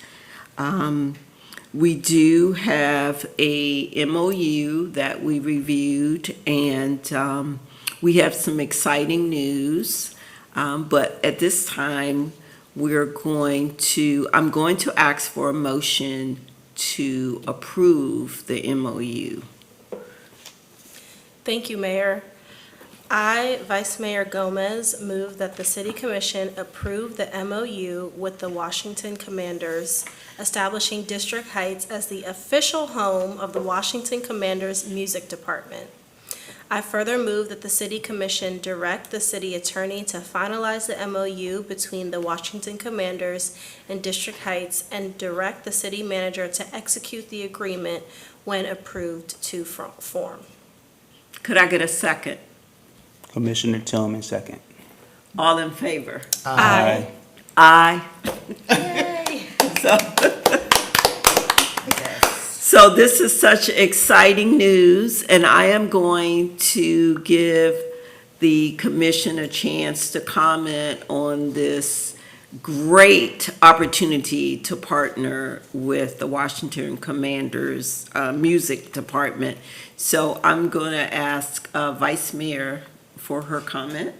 We do have a MOU that we reviewed, and we have some exciting news. But at this time, I'm going to ask for a motion to approve the MOU. Thank you, Mayor. I, Vice Mayor Gomez, move that the City Commission approve the MOU with the Washington Commanders, establishing District Heights as the official home of the Washington Commanders Music Department. I further move that the City Commission direct the City Attorney to finalize the MOU between the Washington Commanders and District Heights and direct the City Manager to execute the agreement when approved to form. Could I get a second? Commissioner Tillman, second. All in favor? Aye. Aye. So this is such exciting news, and I am going to give the commission a chance to comment on this great opportunity to partner with the Washington Commanders Music Department. So I'm going to ask Vice Mayor for her comment.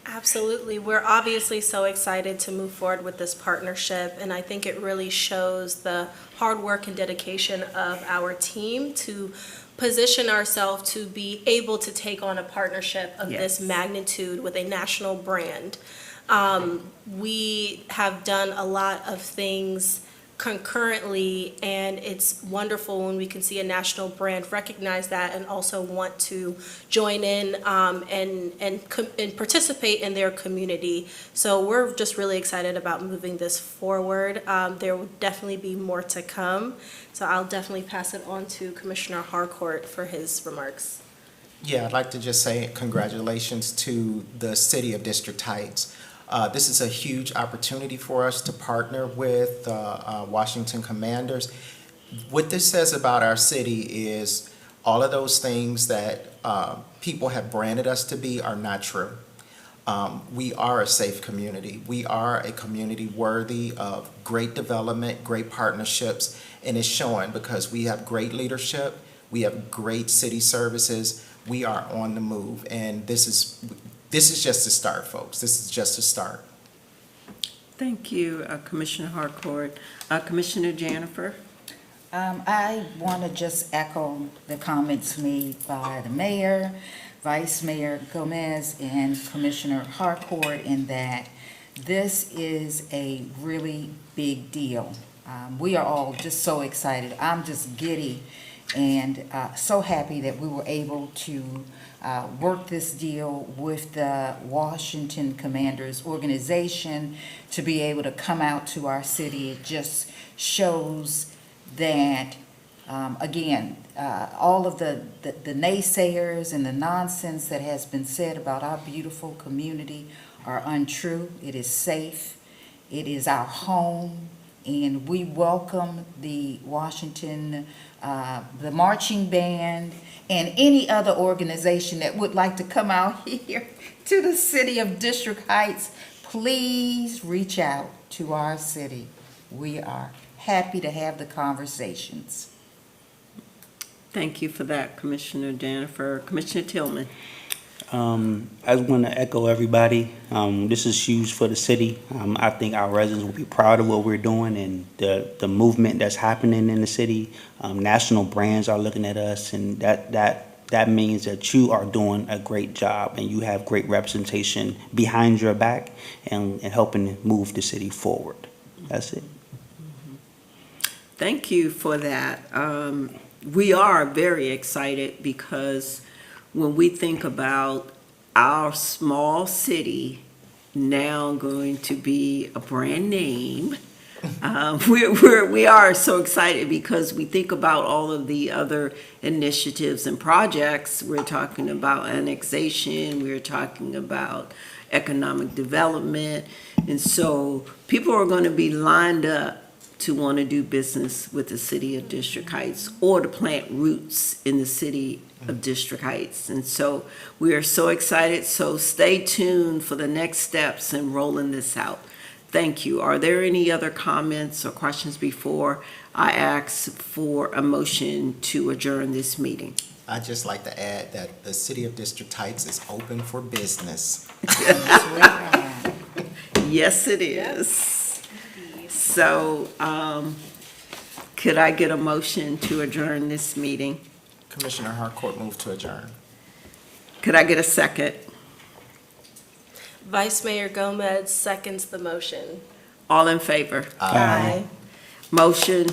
Absolutely. We're obviously so excited to move forward with this partnership, and I think it really shows the hard work and dedication of our team to position ourselves to be able to take on a partnership of this Yes. magnitude with a national brand. We have done a lot of things concurrently, and it's wonderful when we can see a national brand recognize that and also want to join in and participate in their community. So we're just really excited about moving this forward. There will definitely be more to come. So I'll definitely pass it on to Commissioner Harcourt for his remarks. Yeah, I'd like to just say congratulations to the City of District Heights. This is a huge opportunity for us to partner with Washington Commanders. What this says about our city is all of those things that people have branded us to be are not true. We are a safe community. We are a community worthy of great development, great partnerships, and it's showing because we have great leadership, we have great city services, we are on the move, and this is just a start, folks. This is just a start. Thank you, Commissioner Harcourt. Commissioner Janifer? I want to just echo the comments made by the mayor, Vice Mayor Gomez, and Commissioner Harcourt in that this is a really big deal. We are all just so excited. I'm just giddy and so happy that we were able to work this deal with the Washington Commanders organization to be able to come out to our city. It just shows that, again, all of the naysayers and the nonsense that has been said about our beautiful community are untrue. It is safe. It is our home. And we welcome the Washington, the marching band, and any other organization that would like to come out here to the city of District Heights. Please reach out to our city. We are happy to have the conversations. Thank you for that, Commissioner Jennifer. Commissioner Tillman? I just want to echo everybody. This is huge for the city. I think our residents will be proud of what we're doing and the movement that's happening in the city. National brands are looking at us, and that means that you are doing a great job and you have great representation behind your back and helping move the city forward. That's it. Thank you for that. We are very excited because when we think about our small city now going to be a brand name, we are so excited because we think about all of the other initiatives and projects. We're talking about annexation, we're talking about economic development, and so people are going to be lined up to want to do business with the city of District Heights or to plant roots in the city of District Heights. And so we are so excited. So stay tuned for the next steps in rolling this out. Thank you. Are there any other comments or questions before I ask for a motion to adjourn this meeting? I'd just like to add that the city of District Heights is open for business. Yes, it is. So, could I get a motion to adjourn this meeting? Commissioner Harcourt, move to adjourn. Could I get a second? Vice Mayor Gomez seconds the motion. All in favor? Aye. Motion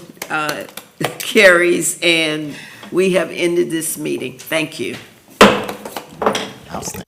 carries, and we have ended this meeting. Thank you. Outstanding.